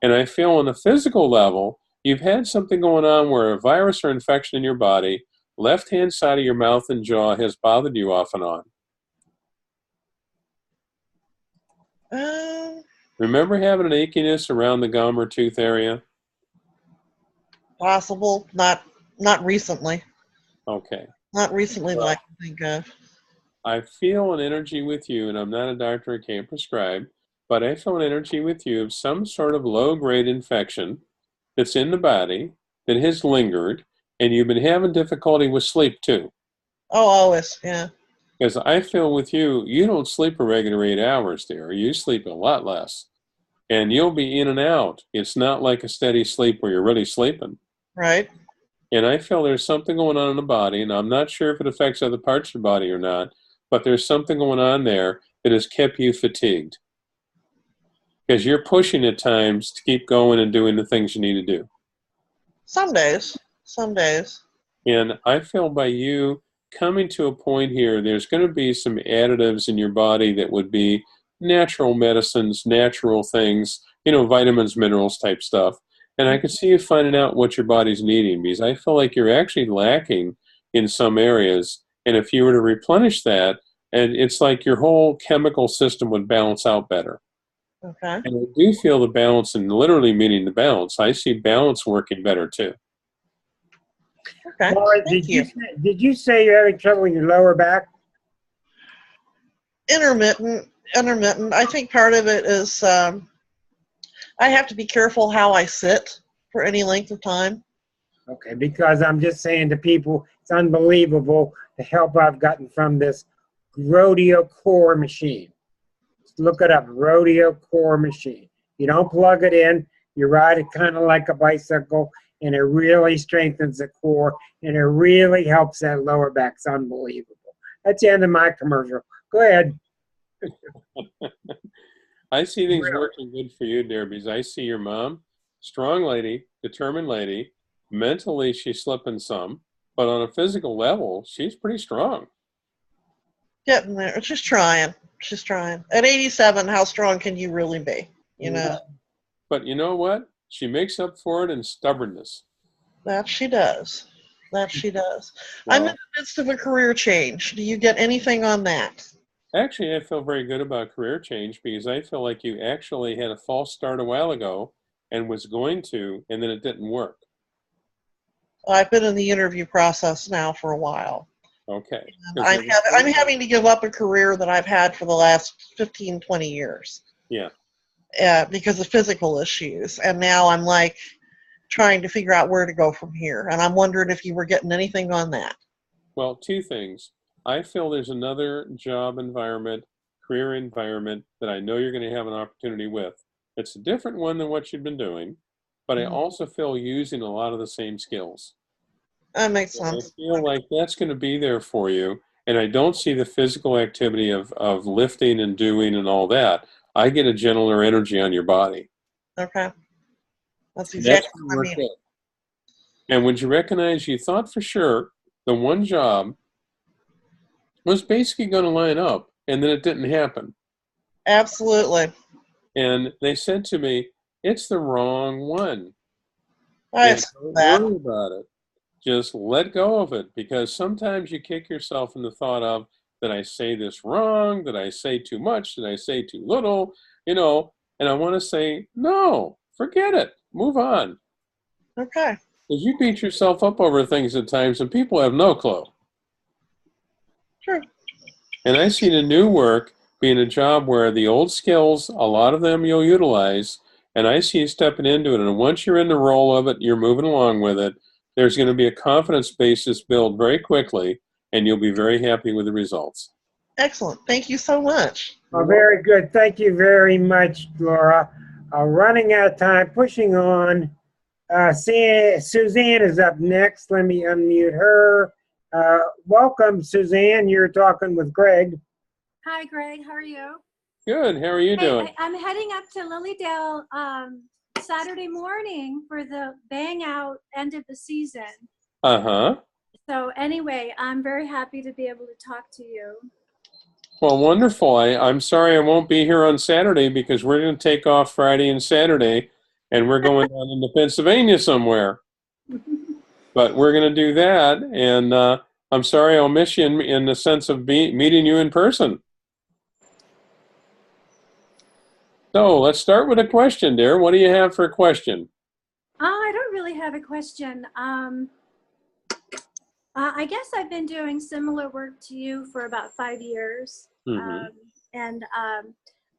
And I feel on a physical level, you've had something going on where a virus or infection in your body, left-hand side of your mouth and jaw has bothered you off and on. Remember having an achiness around the gum or tooth area? Possible. Not recently. Okay. Not recently that I can think of. I feel an energy with you, and I'm not a doctor, I can't prescribe, but I feel an energy with you of some sort of low-grade infection that's in the body that has lingered, and you've been having difficulty with sleep too. Oh, always, yeah. Because I feel with you, you don't sleep a regular 8 hours there. You sleep a lot less. And you'll be in and out. It's not like a steady sleep where you're really sleeping. Right. And I feel there's something going on in the body, and I'm not sure if it affects other parts of the body or not, but there's something going on there that has kept you fatigued. Because you're pushing at times to keep going and doing the things you need to do. Some days. Some days. And I feel by you coming to a point here, there's going to be some additives in your body that would be natural medicines, natural things, vitamins, minerals type stuff. And I could see you finding out what your body's needing, because I feel like you're actually lacking in some areas. And if you were to replenish that, and it's like your whole chemical system would balance out better. Okay. And I do feel the balance, and literally meaning the balance. I see balance working better too. Okay. Laura, Thank you. did you say you're having trouble in your lower back? Intermittent. I think part of it is I have to be careful how I sit for any length of time. Okay, because I'm just saying to people, it's unbelievable the help I've gotten from this rodeo core machine. Just look it up, rodeo core machine. You don't plug it in, you ride it kind of like a bicycle, and it really strengthens the core, and it really helps that lower back. It's unbelievable. That's the end of my commercial. Go ahead. I see things working good for you, dear, because I see your mom, strong lady, determined lady. Mentally, she's slipping some, but on a physical level, she's pretty strong. Getting there. She's trying. She's trying. At 87, how strong can you really be? You know? But you know what? She makes up for it in stubbornness. That she does. That she does. Well, I'm in the midst of a career change. Do you get anything on that? actually, I feel very good about career change, because I feel like you actually had a false start a while ago and was going to, and then it didn't work. I've been in the interview process now for a while. Okay. I'm having to give up a career that I've had for the last 15, 20 years. Yeah. Because of physical issues. And now I'm like trying to figure out where to go from here. And I'm wondering if you were getting anything on that. Well, two things. I feel there's another job environment, career environment that I know you're going to have an opportunity with. It's a different one than what you've been doing, but I also feel using a lot of the same skills. That makes And sense. I feel like that's going to be there for you. And I don't see the physical activity of lifting and doing and all that. I get a gentler energy on your body. Okay. That's And exactly gonna what I work mean. good. And would you recognize you thought for sure the one job was basically going to line up, and then it didn't happen. Absolutely. And they said to me, it's the wrong one. I And don't worry about it. Just let go of it, because sometimes you kick yourself in the thought of, did I say this wrong? Did I say too much? Did I say too little? You know, and I want to say, no, forget it. Move on. Okay. Because you beat yourself up over things at times, and people have no clue. Sure. And I see the new work being a job where the old skills, a lot of them you'll utilize, and I see you stepping into it. And once you're in the role of it, you're moving along with it, there's going to be a confidence basis built very quickly, and you'll be very happy with the results. Excellent. Thank you so much. Oh, very good. Thank you very much, Laura. Running out of time, pushing on. Suzanne is up next. Let me unmute her. Welcome, Suzanne. You're talking with Greg. Hi, Greg. How are you? Good. How are you doing? I'm heading up to Lilydale Saturday morning for the Bang Out end of the season. Uh-huh. So anyway, I'm very happy to be able to talk to you. Well, wonderful. I'm sorry I won't be here on Saturday, because we're going to take off Friday and Saturday, and we're going down into Pennsylvania somewhere. But we're going to do that, and I'm sorry I'll miss you in the sense of meeting you in person. So let's start with a question, dear. What do you have for a question? I don't really have a question. I guess I've been doing similar work to you for about 5 years. Mm-hmm. And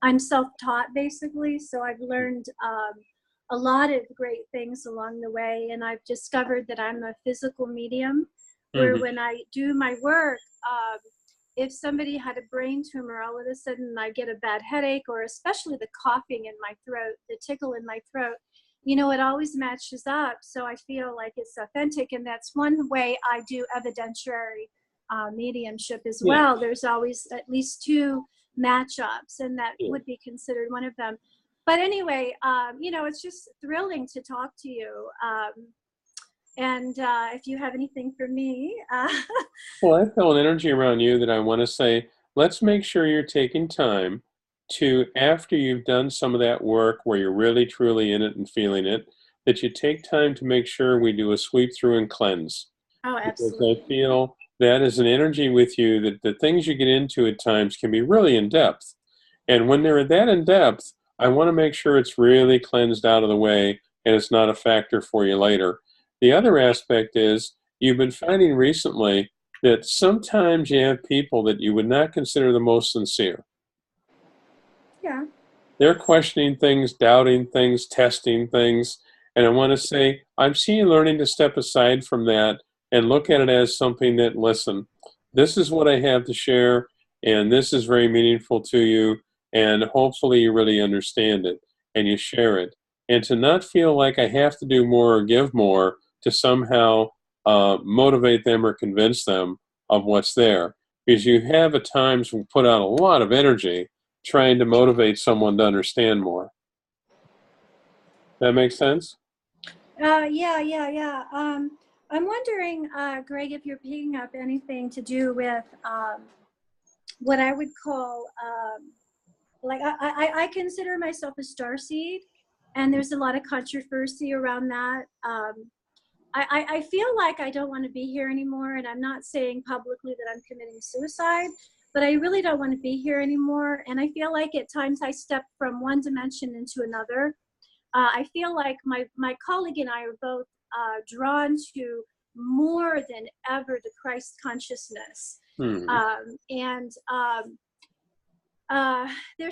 I'm self-taught, basically, so I've learned a lot of great things along the way, and I've discovered that I'm a physical medium, where when I do my work, if somebody had a brain tumor, all of a sudden I get a bad headache, or especially the coughing in my throat, the tickle in my throat, you know, it always matches up, so I feel like it's authentic, and that's one way I do evidentiary mediumship as well. There's always at least 2 matchups, and that would be considered one of them. But anyway, you know, it's just thrilling to talk to you. And if you have anything for me. Well, I feel an energy around you that I want to say, let's make sure you're taking time to, after you've done some of that work where you're really truly in it and feeling it, that you take time to make sure we do a sweep through and cleanse. Oh, Because absolutely. I feel that is an energy with you that the things you get into at times can be really in depth. And when they're that in depth, I want to make sure it's really cleansed out of the way and it's not a factor for you later. The other aspect is you've been finding recently that sometimes you have people that you would not consider the most sincere. Yeah. They're questioning things, doubting things, testing things. And I want to say, I'm seeing you learning to step aside from that and look at it as something that, listen, this is what I have to share, and this is very meaningful to you, and hopefully you really understand it and you share it. And to not feel like I have to do more or give more to somehow motivate them or convince them of what's there. Because you have at times put out a lot of energy trying to motivate someone to understand more. That makes sense? Yeah. I'm wondering, Greg, if you're picking up anything to do with what I would call, like, I consider myself a starseed, and there's a lot of controversy around that. I feel like I don't want to be here anymore, and I'm not saying publicly that I'm committing suicide, but I really don't want to be here anymore. And I feel like at times I step from one dimension into another. I feel like my colleague and I are both drawn to more than ever the Christ consciousness. There's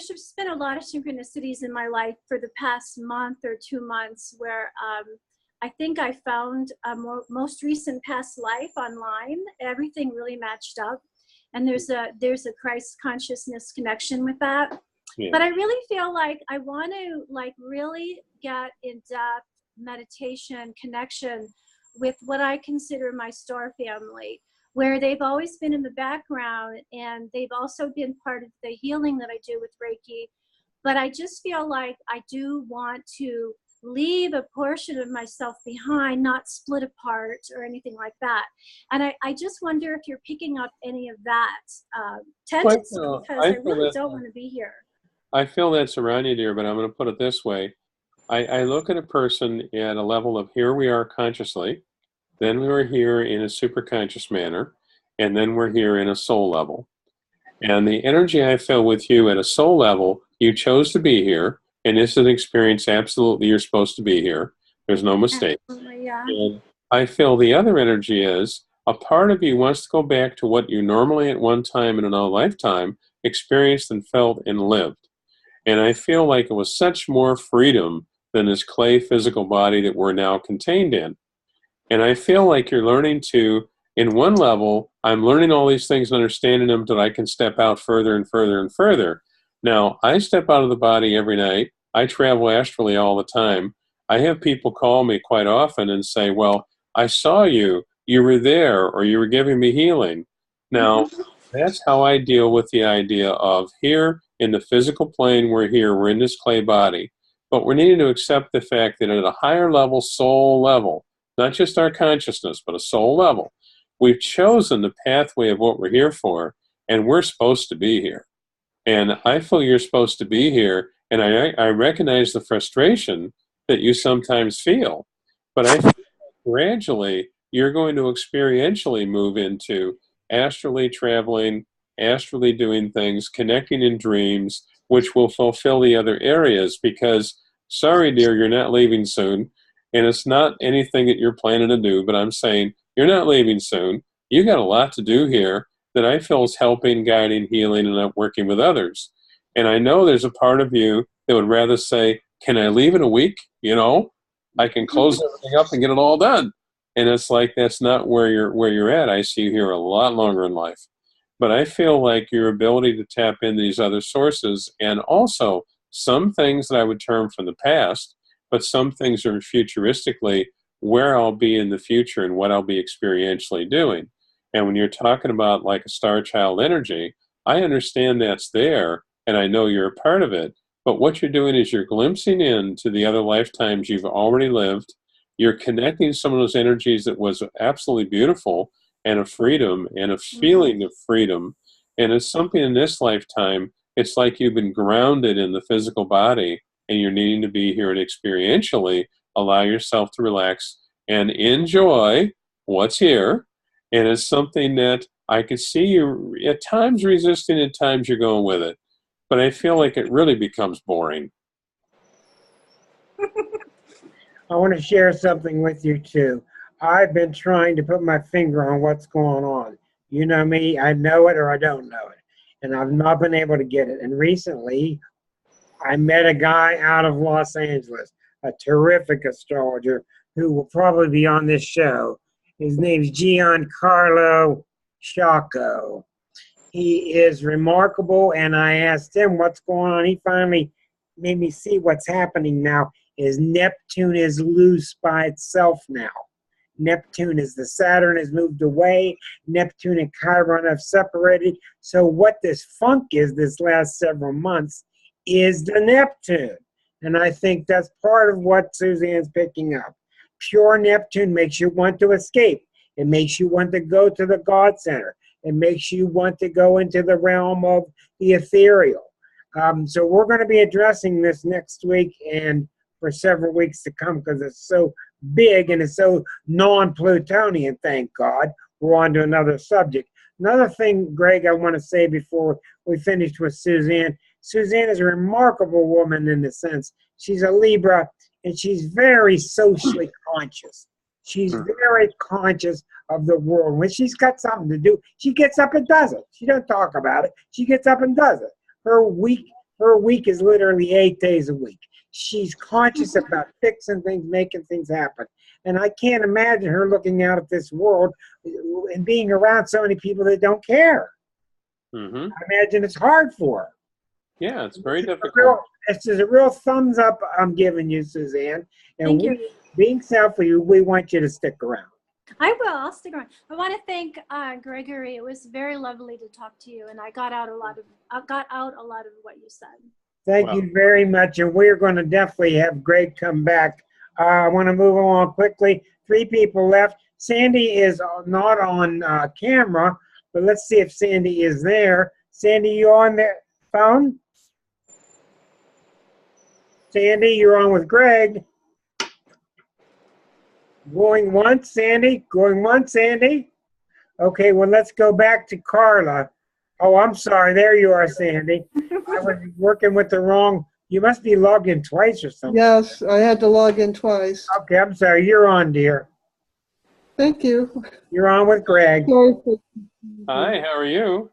just been a lot of synchronicities in my life for the past month or 2 months where I think I found a most recent past life online. Everything really matched up, and there's a Christ consciousness connection with that. Yeah. But I really feel like I want to really get in-depth meditation connection with what I consider my star family, where they've always been in the background, and they've also been part of the healing that I do with Reiki. But I just feel like I do want to leave a portion of myself behind, not split apart or anything like that. And I just wonder if you're picking up any of that tendency, because I really don't want to be here. I feel that's around you, dear, but I'm going to put it this way. I look at a person at a level of here we are consciously, then we're here in a superconscious manner, and then we're here in a soul level. And the energy I feel with you at a soul level, you chose to be here, and this is an experience absolutely you're supposed to be here. There's no mistake. Absolutely, yeah. And I feel the other energy is a part of you wants to go back to what you normally at one time in another lifetime experienced and felt and lived. And I feel like it was such more freedom than this clay physical body that we're now contained in. And I feel like you're learning to, in one level, I'm learning all these things and understanding them so that I can step out further and further and further. Now, I step out of the body every night. I travel astrally all the time. I have people call me quite often and say, well, I saw you. You were there, or you were giving me healing. Now, that's how I deal with the idea of here in the physical plane, we're here, we're in this clay body. But we're needing to accept the fact that at a higher level, soul level, not just our consciousness, but a soul level, we've chosen the pathway of what we're here for, and we're supposed to be here. And I feel you're supposed to be here, and I recognize the frustration that you sometimes feel. But I feel gradually you're going to experientially move into astrally traveling, astrally doing things, connecting in dreams, which will fulfill the other areas because, sorry, dear, you're not leaving soon. And it's not anything that you're planning to do, but I'm saying you're not leaving soon. You got a lot to do here that I feel is helping, guiding, healing, and working with others. And I know there's a part of you that would rather say, can I leave in a week? You know, I can close everything up and get it all done. And it's like, that's not where you're at. I see you here a lot longer in life. But I feel like your ability to tap into these other sources, and also some things that I would term from the past, but some things are futuristically where I'll be in the future and what I'll be experientially doing. And when you're talking about like a star child energy, I understand that's there, and I know you're a part of it. But what you're doing is you're glimpsing into the other lifetimes you've already lived. You're connecting some of those energies that was absolutely beautiful, and a freedom and a feeling of freedom. And it's something in this lifetime, it's like you've been grounded in the physical body and you're needing to be here and experientially allow yourself to relax and enjoy what's here. And it's something that I could see you at times resisting, at times you're going with it. But I feel like it really becomes boring. I want to share something with you too. I've been trying to put my finger on what's going on. You know me, I know it or I don't know it. And I've not been able to get it. And recently, I met a guy out of Los Angeles, a terrific astrologer who will probably be on this show. His name's Giancarlo Sciacco. He is remarkable, and I asked him what's going on. He finally made me see what's happening now. Is Neptune is loose by itself now. Neptune is the Saturn has moved away. Neptune and Chiron have separated. So what this funk is this last several months is the Neptune. And I think that's part of what Suzanne's picking up. Pure Neptune makes you want to escape. It makes you want to go to the God Center. It makes you want to go into the realm of the ethereal. So we're going to be addressing this next week and for several weeks to come because it's so big and it's so non-Plutonian, thank God. We're on to another subject. Another thing, Greg, I want to say before we finish with Suzanne. Suzanne is a remarkable woman in the sense she's a Libra and she's very socially conscious. She's very conscious of the world. When she's got something to do, she gets up and does it. She doesn't talk about it. She gets up and does it. Her week is literally 8 days a week. She's conscious about fixing things, making things happen. And I can't imagine her looking out at this world and being around so many people that don't care. Mm-hmm. I imagine it's hard for her. Yeah, it's very difficult. It's just a real thumbs up I'm giving you, Suzanne. And Thank you. Being selfish, we want you to stick around. I will. I'll stick around. I want to thank Gregory. It was very lovely to talk to you, and I got out a lot of what you said. Thank you very much, and we're going to definitely have Greg come back. I want to move along quickly. 3 people left. Sandy is not on camera, but let's see if Sandy is there. Sandy, you on the phone? Sandy, you're on with Greg. Going once, Sandy? Going once, Sandy? Okay, well, let's go back to Carla. Oh, I'm sorry. There you are, Sandy. I was working with the wrong. You must be logged in twice or something. Yes, I had to log in twice. Okay, I'm sorry. You're on, dear. Thank you. You're on with Greg. Hi, how are you?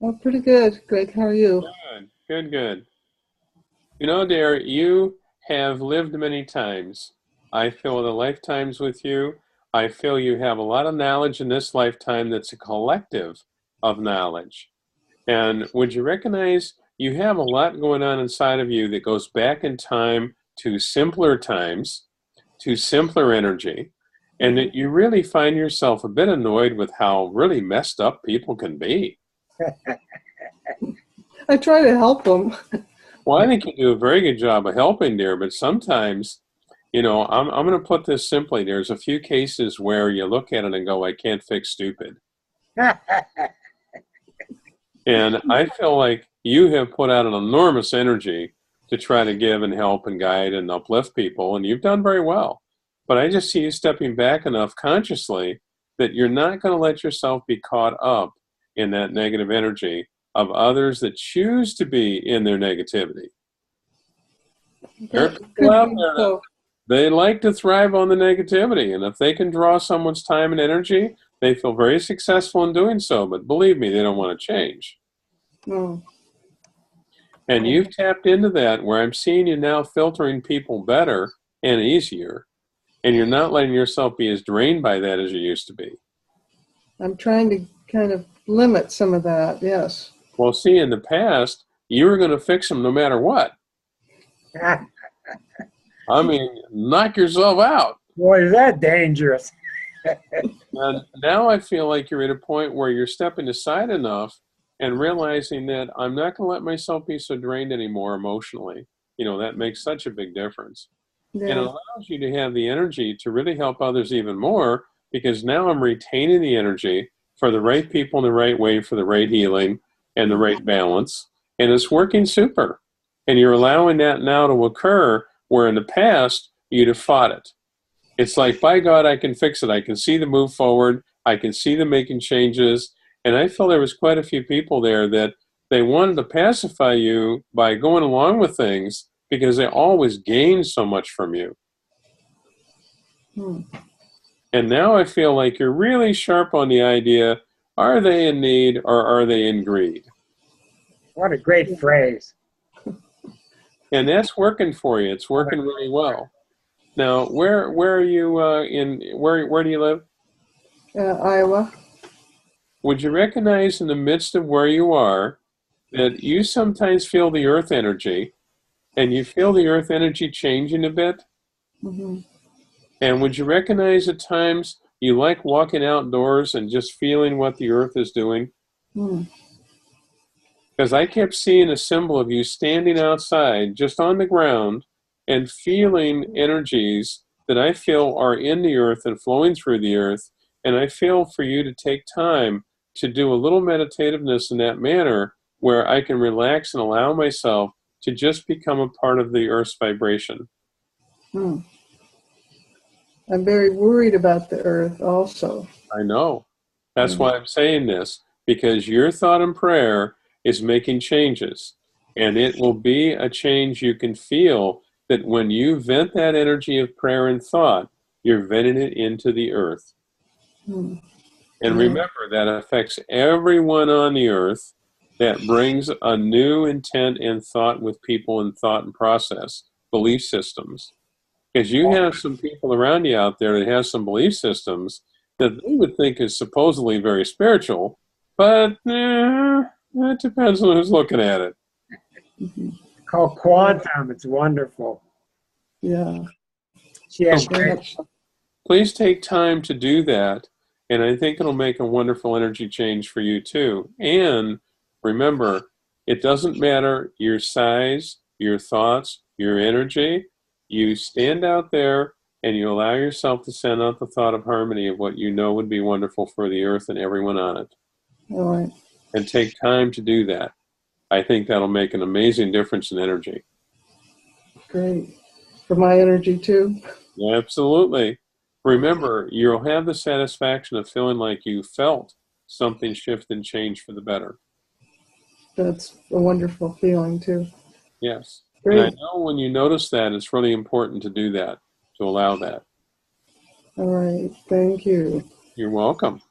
Oh, pretty good, Greg. How are you? Good. You know, dear, you have lived many times. I feel the lifetimes with you. I feel you have a lot of knowledge in this lifetime that's a collective of knowledge. And would you recognize you have a lot going on inside of you that goes back in time to simpler times, to simpler energy, and that you really find yourself a bit annoyed with how really messed up people can be. I try to help them. Well, I think you do a very good job of helping, dear, but sometimes, you know, I'm going to put this simply. There's a few cases where you look at it and go, I can't fix stupid. And I feel like you have put out an enormous energy to try to give and help and guide and uplift people, and you've done very well. But I just see you stepping back enough consciously that you're not going to let yourself be caught up in that negative energy of others that choose to be in their negativity. There are people out there that they like to thrive on the negativity, and if they can draw someone's time and energy, they feel very successful in doing so, but believe me, they don't want to change. Oh. And you've tapped into that where I'm seeing you now filtering people better and easier, and you're not letting yourself be as drained by that as you used to be. I'm trying to kind of limit some of that, yes. Well, see, in the past, you were going to fix them no matter what. I mean, knock yourself out. Boy, is that dangerous. And now I feel like you're at a point where you're stepping aside enough and realizing that I'm not going to let myself be so drained anymore emotionally. You know, that makes such a big difference. Yeah. And it allows you to have the energy to really help others even more, because now I'm retaining the energy for the right people in the right way, for the right healing and the right balance. And it's working super. And you're allowing that now to occur, where in the past, you'd have fought it. It's like, by God, I can fix it. I can see the move forward. I can see them making changes. And I feel there was quite a few people there that they wanted to pacify you by going along with things because they always gained so much from you. And now I feel like you're really sharp on the idea, are they in need or are they in greed? What a great phrase. And that's working for you. It's working really well. Now, where are you where do you live? Iowa. Would you recognize in the midst of where you are that you sometimes feel the earth energy, and you feel the earth energy changing a bit? Mm-hmm. And would you recognize at times you like walking outdoors and just feeling what the earth is doing? Because I kept seeing a symbol of you standing outside, just on the ground, and feeling energies that I feel are in the earth and flowing through the earth. And I feel for you to take time to do a little meditativeness in that manner where I can relax and allow myself to just become a part of the earth's vibration. I'm very worried about the earth also. I know. That's why I'm saying this, because your thought and prayer is making changes. And it will be a change you can feel that when you vent that energy of prayer and thought, you're venting it into the earth. And remember, that affects everyone on the earth. That brings a new intent and thought with people and thought and process, belief systems. Because you have some people around you out there that have some belief systems that they would think is supposedly very spiritual, but it depends on who's looking at it. Called quantum. It's wonderful. Yeah. Please take time to do that, and I think it'll make a wonderful energy change for you too. And remember, it doesn't matter your size, your thoughts, your energy. You stand out there and you allow yourself to send out the thought of harmony of what you know would be wonderful for the earth and everyone on it. All right. And take time to do that. I think that'll make an amazing difference in energy. Great. For my energy too? Absolutely. Remember, you'll have the satisfaction of feeling like you felt something shift and change for the better. That's a wonderful feeling too. Yes. Great. And I know when you notice that, it's really important to do that, to allow that. All right. Thank you. You're welcome.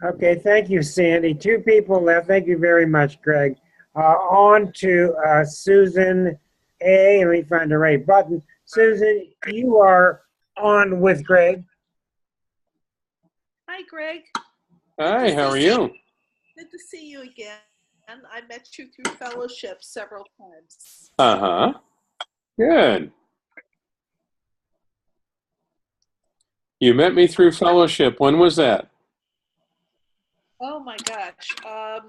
Okay, thank you, Sandy. 2 people left. Thank you very much, Greg. On to Susan A. Let me find the right button. Susan, you are on with Greg. Hi, Greg. Hi, how are you? Good to see you again. I met you through fellowship several times. Uh-huh. Good. You met me through fellowship. When was that? Oh my gosh.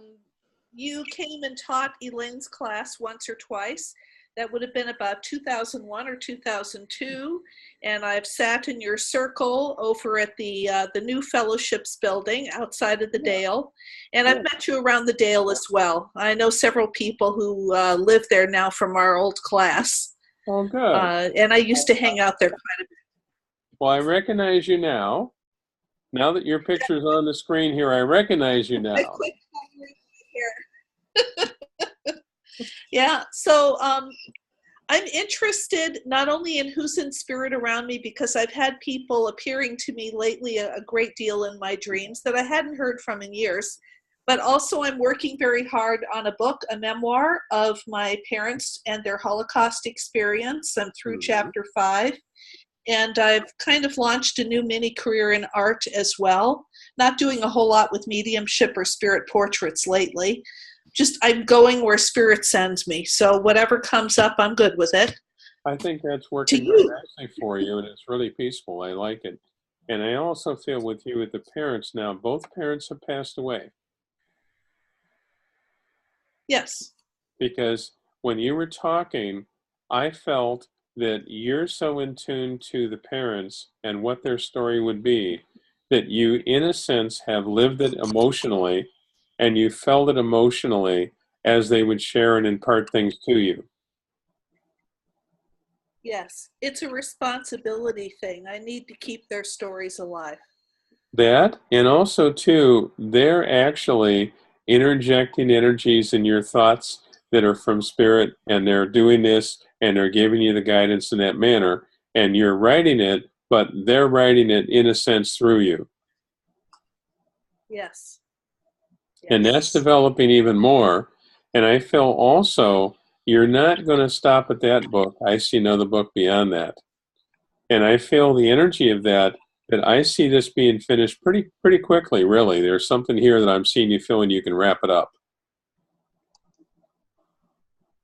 You came and taught Elaine's class once or twice. That would have been about 2001 or 2002. And I've sat in your circle over at the new fellowships building outside of the Dale. And I've met you around the Dale as well. I know several people who live there now from our old class. Oh, good. And I used to hang out there quite a bit. Well, I recognize you now. Now that your picture's on the screen here, I recognize you now. Yeah, so I'm interested not only in who's in spirit around me, because I've had people appearing to me lately a great deal in my dreams that I hadn't heard from in years, but also I'm working very hard on a book, a memoir of my parents and their Holocaust experience. I'm through chapter 5. And I've kind of launched a new mini career in art as well. Not doing a whole lot with mediumship or spirit portraits lately. Just I'm going where spirit sends me. So whatever comes up, I'm good with it. I think that's working very nicely for you, and it's really peaceful. I like it. And I also feel with you with the parents now, both parents have passed away. Yes. Because when you were talking, I felt that you're so in tune to the parents and what their story would be, that you, in a sense, have lived it emotionally, and you felt it emotionally as they would share and impart things to you. Yes, it's a responsibility thing. I need to keep their stories alive. That, and also too, they're actually interjecting energies in your thoughts that are from spirit, and they're doing this and they're giving you the guidance in that manner, and you're writing it, but they're writing it in a sense through you. Yes. And that's developing even more. And I feel also you're not going to stop at that book. I see another book beyond that. And I feel the energy of that I see this being finished pretty quickly, really. There's something here that I'm seeing you feeling you can wrap it up.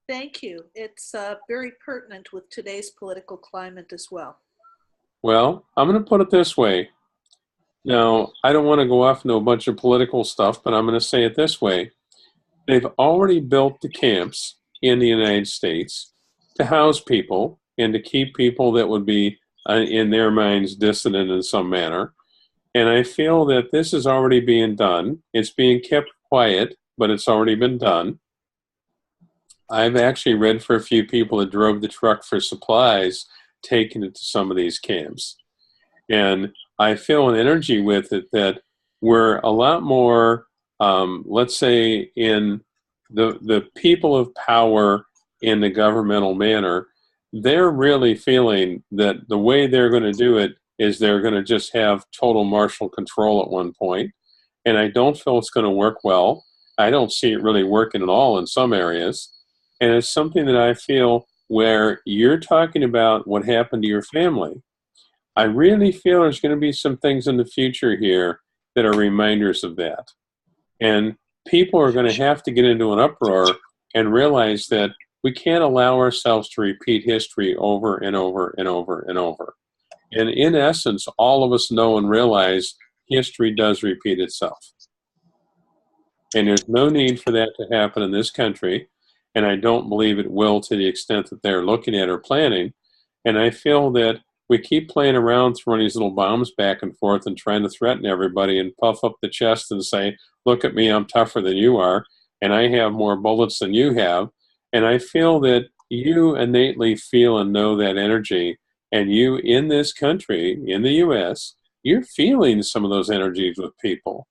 Thank you. It's very pertinent with today's political climate as well. Well, I'm going to put it this way. Now, I don't want to go off into a bunch of political stuff, but I'm going to say it this way. They've already built the camps in the United States to house people and to keep people that would be, in their minds, dissident in some manner. And I feel that this is already being done. It's being kept quiet, but it's already been done. I've actually read for a few people that drove the truck for supplies, taking it to some of these camps. And I feel an energy with it that we're a lot more, let's say, in the people of power in the governmental manner, they're really feeling that the way they're going to do it is they're going to just have total martial control at one point. And I don't feel it's going to work well. I don't see it really working at all in some areas. And it's something that I feel where you're talking about what happened to your family. I really feel there's going to be some things in the future here that are reminders of that. And people are going to have to get into an uproar and realize that we can't allow ourselves to repeat history over and over and over and over. And in essence, all of us know and realize history does repeat itself. And there's no need for that to happen in this country. And I don't believe it will to the extent that they're looking at or planning. And I feel that we keep playing around throwing these little bombs back and forth and trying to threaten everybody and puff up the chest and say, look at me, I'm tougher than you are, and I have more bullets than you have. And I feel that you innately feel and know that energy. And you in this country, in the U.S., you're feeling some of those energies with people.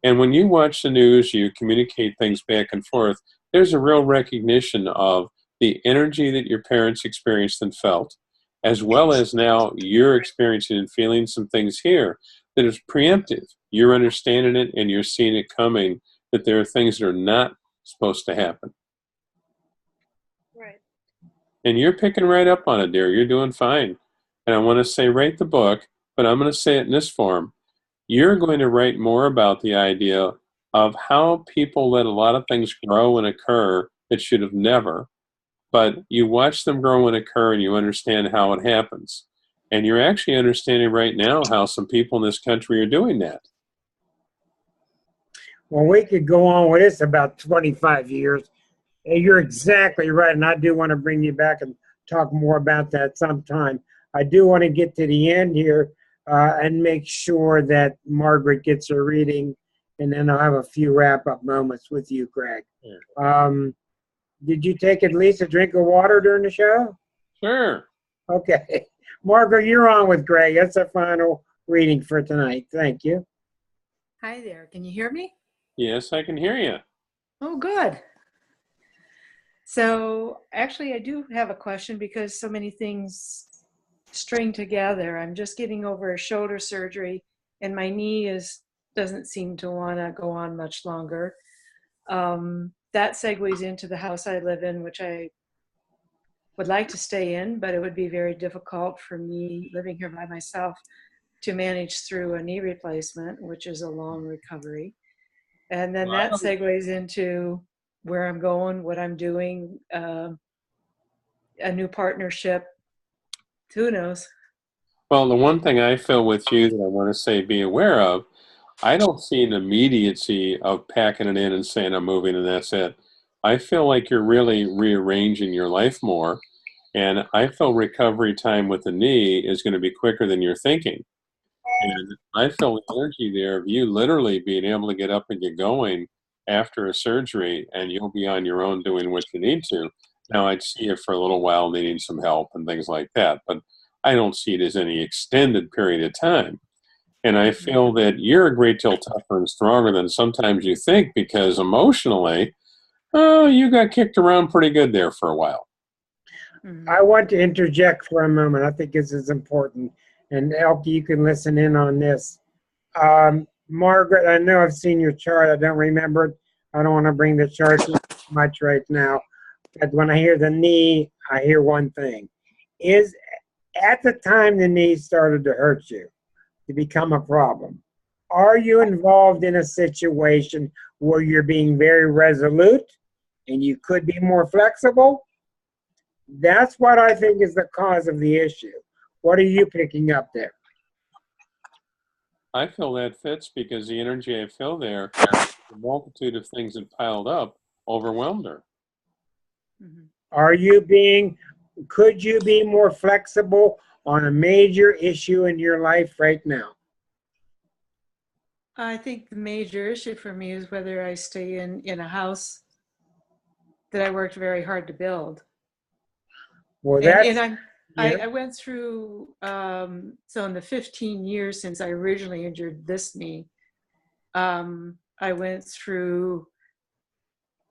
And when you watch the news, you communicate things back and forth, there's a real recognition of the energy that your parents experienced and felt, as well as now you're experiencing and feeling some things here that is preemptive. You're understanding it and you're seeing it coming, that there are things that are not supposed to happen. Right. And you're picking right up on it, dear. You're doing fine. And I want to say, write the book, but I'm going to say it in this form. You're going to write more about the idea of how people let a lot of things grow and occur that should have never, but you watch them grow and occur and you understand how it happens. And you're actually understanding right now how some people in this country are doing that. Well, we could go on with this about 25 years. And you're exactly right, and I do want to bring you back and talk more about that sometime. I do want to get to the end here and make sure that Margaret gets her reading, and then I'll have a few wrap-up moments with you, Greg. Yeah. Did you take at least a drink of water during the show? Sure. Okay. Margaret, you're on with Greg. That's our final reading for tonight. Thank you. Hi there. Can you hear me? Yes, I can hear you. Oh, good. So actually, I do have a question because so many things string together. I'm just getting over a shoulder surgery, and my knee doesn't seem to want to go on much longer. That segues into the house I live in, which I would like to stay in, but it would be very difficult for me living here by myself to manage through a knee replacement, which is a long recovery. And then that segues into where I'm going, what I'm doing, a new partnership. Who knows? Well, the one thing I feel with you that I want to say be aware of, I don't see an immediacy of packing it in and saying I'm moving and that's it. I feel like you're really rearranging your life more. And I feel recovery time with the knee is going to be quicker than you're thinking. And I feel the energy there of you literally being able to get up and get going after a surgery, and you'll be on your own doing what you need to. Now, I'd see you for a little while needing some help and things like that, but I don't see it as any extended period of time. And I feel that you're a great deal tougher and stronger than sometimes you think, because emotionally, oh, you got kicked around pretty good there for a while. I want to interject for a moment. I think this is important. And Elke, you can listen in on this. Margaret, I know I've seen your chart. I don't remember it. I don't want to bring the chart too much right now. But when I hear the knee, I hear one thing. Is at the time the knee started to hurt you, to become a problem, are you involved in a situation where you're being very resolute and you could be more flexible? That's what I think is the cause of the issue. What are you picking up there? I feel that fits because the energy I feel there, the multitude of things that piled up, overwhelmed her. Are you could you be more flexible on a major issue in your life right now? I think the major issue for me is whether I stay in a house that I worked very hard to build. Well, I went through, so in the 15 years since I originally injured this knee, I went through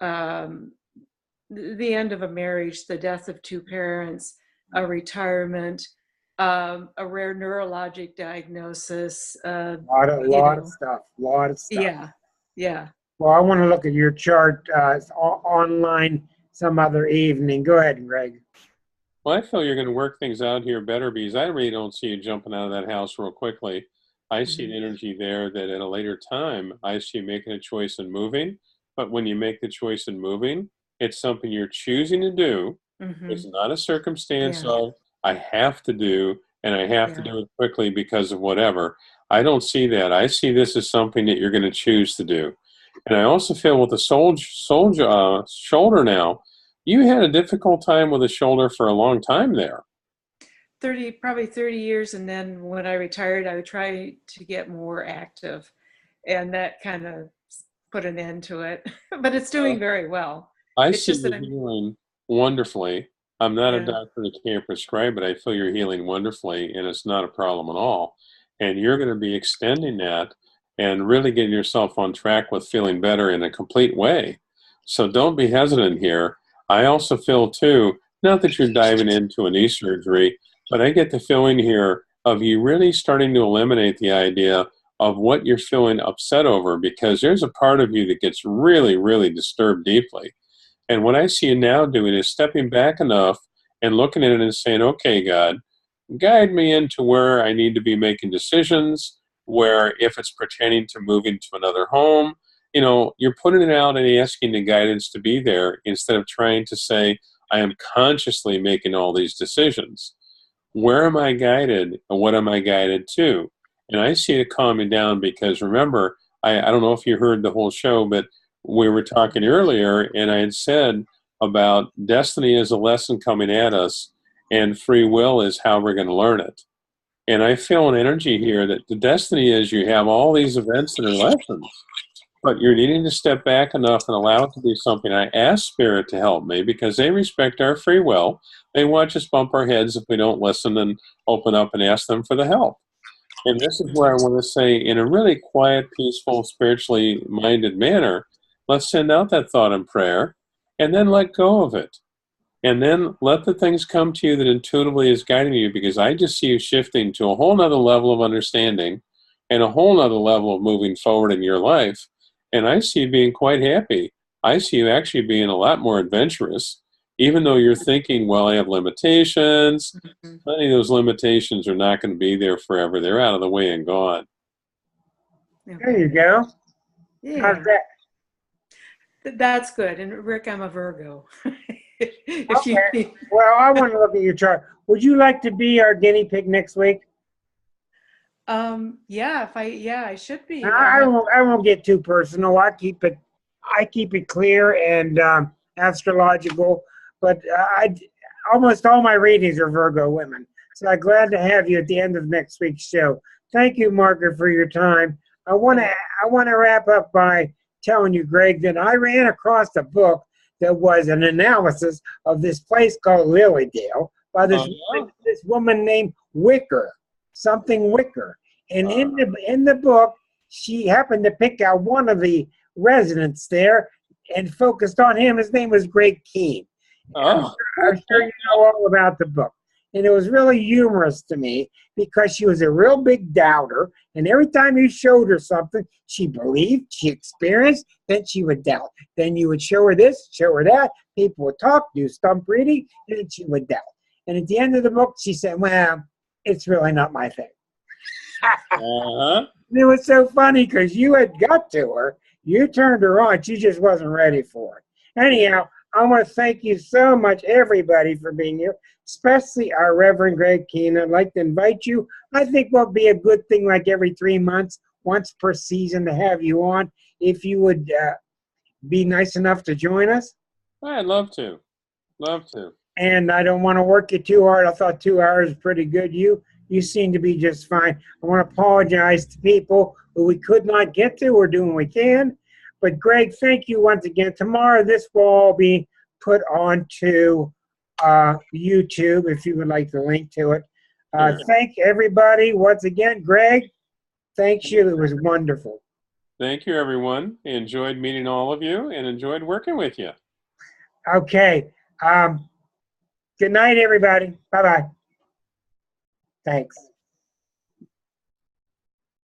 the end of a marriage, the death of two parents, a retirement, a rare neurologic diagnosis. A lot of stuff. Yeah. Well, I want to look at your chart online some other evening. Go ahead, Greg. Well, I feel you're going to work things out here better, because I really don't see you jumping out of that house real quickly. I see an energy there that at a later time, I see you making a choice and moving. But when you make the choice and moving, it's something you're choosing to do. It's not a circumstance of, I have to do, and I have to do it quickly because of whatever. I don't see that. I see this as something that you're going to choose to do. And I also feel with the shoulder now, you had a difficult time with the shoulder for a long time there. Probably 30 years. And then when I retired, I would try to get more active. And that kind of put an end to it. But it's doing very well. I see you healing wonderfully. I'm not a doctor that can't prescribe, but I feel you're healing wonderfully, and it's not a problem at all. And you're going to be extending that and really getting yourself on track with feeling better in a complete way. So don't be hesitant here. I also feel too, not that you're diving into a knee surgery, but I get the feeling here of you really starting to eliminate the idea of what you're feeling upset over, because there's a part of you that gets really, really disturbed deeply. And what I see you now doing is stepping back enough and looking at it and saying, okay, God, guide me into where I need to be making decisions, where if it's pertaining to moving to another home, you know, you're putting it out and asking the guidance to be there instead of trying to say, I am consciously making all these decisions. Where am I guided and what am I guided to? And I see it calming down, because remember, I don't know if you heard the whole show, but we were talking earlier and I had said about destiny is a lesson coming at us and free will is how we're going to learn it. And I feel an energy here that the destiny is you have all these events that are lessons, but you're needing to step back enough and allow it to be something. I ask Spirit to help me because they respect our free will. They watch us bump our heads if we don't listen and open up and ask them for the help. And this is where I want to say, in a really quiet, peaceful, spiritually minded manner, let's send out that thought and prayer and then let go of it. And then let the things come to you that intuitively is guiding you, because I just see you shifting to a whole nother level of understanding and a whole nother level of moving forward in your life. And I see you being quite happy. I see you actually being a lot more adventurous, even though you're thinking, well, I have limitations. Many of those limitations are not going to be there forever. They're out of the way and gone. There you go. Yeah. How's that? That's good. And Rick, I'm a Virgo. Okay. Well, I want to look at your chart. Would you like to be our guinea pig next week? Yeah, I should be. I won't get too personal. I keep it clear and astrological. But almost all my readings are Virgo women. So I'm glad to have you at the end of next week's show. Thank you, Margaret, for your time. I want to wrap up by telling you, Greg, that I ran across a book there was an analysis of this place called Lilydale by this woman named Wicker, something Wicker. And in the book, she happened to pick out one of the residents there and focused on him. His name was Greg Kehn. I'm sure you know all about the book. And it was really humorous to me because she was a real big doubter. And every time you showed her something, she believed, she experienced, then she would doubt. Then you would show her this, show her that. People would talk, do stump reading, and then she would doubt. And at the end of the book, she said, well, it's really not my thing. It was so funny because you had got to her. You turned her on. She just wasn't ready for it. Anyhow, I want to thank you so much, everybody, for being here, especially our Reverend Greg Kehn. I'd like to invite you. I think will be a good thing like every 3 months, once per season, to have you on. If you would be nice enough to join us. I'd love to. Love to. And I don't want to work you too hard. I thought 2 hours is pretty good. You seem to be just fine. I want to apologize to people who we could not get to. We're doing what we can. But Greg, thank you once again. Tomorrow this will all be put onto YouTube if you would like to link to it. Thank everybody once again. Greg, thanks you. It was wonderful. Thank you, everyone. Enjoyed meeting all of you and enjoyed working with you. Okay. Good night, everybody. Bye-bye. Thanks.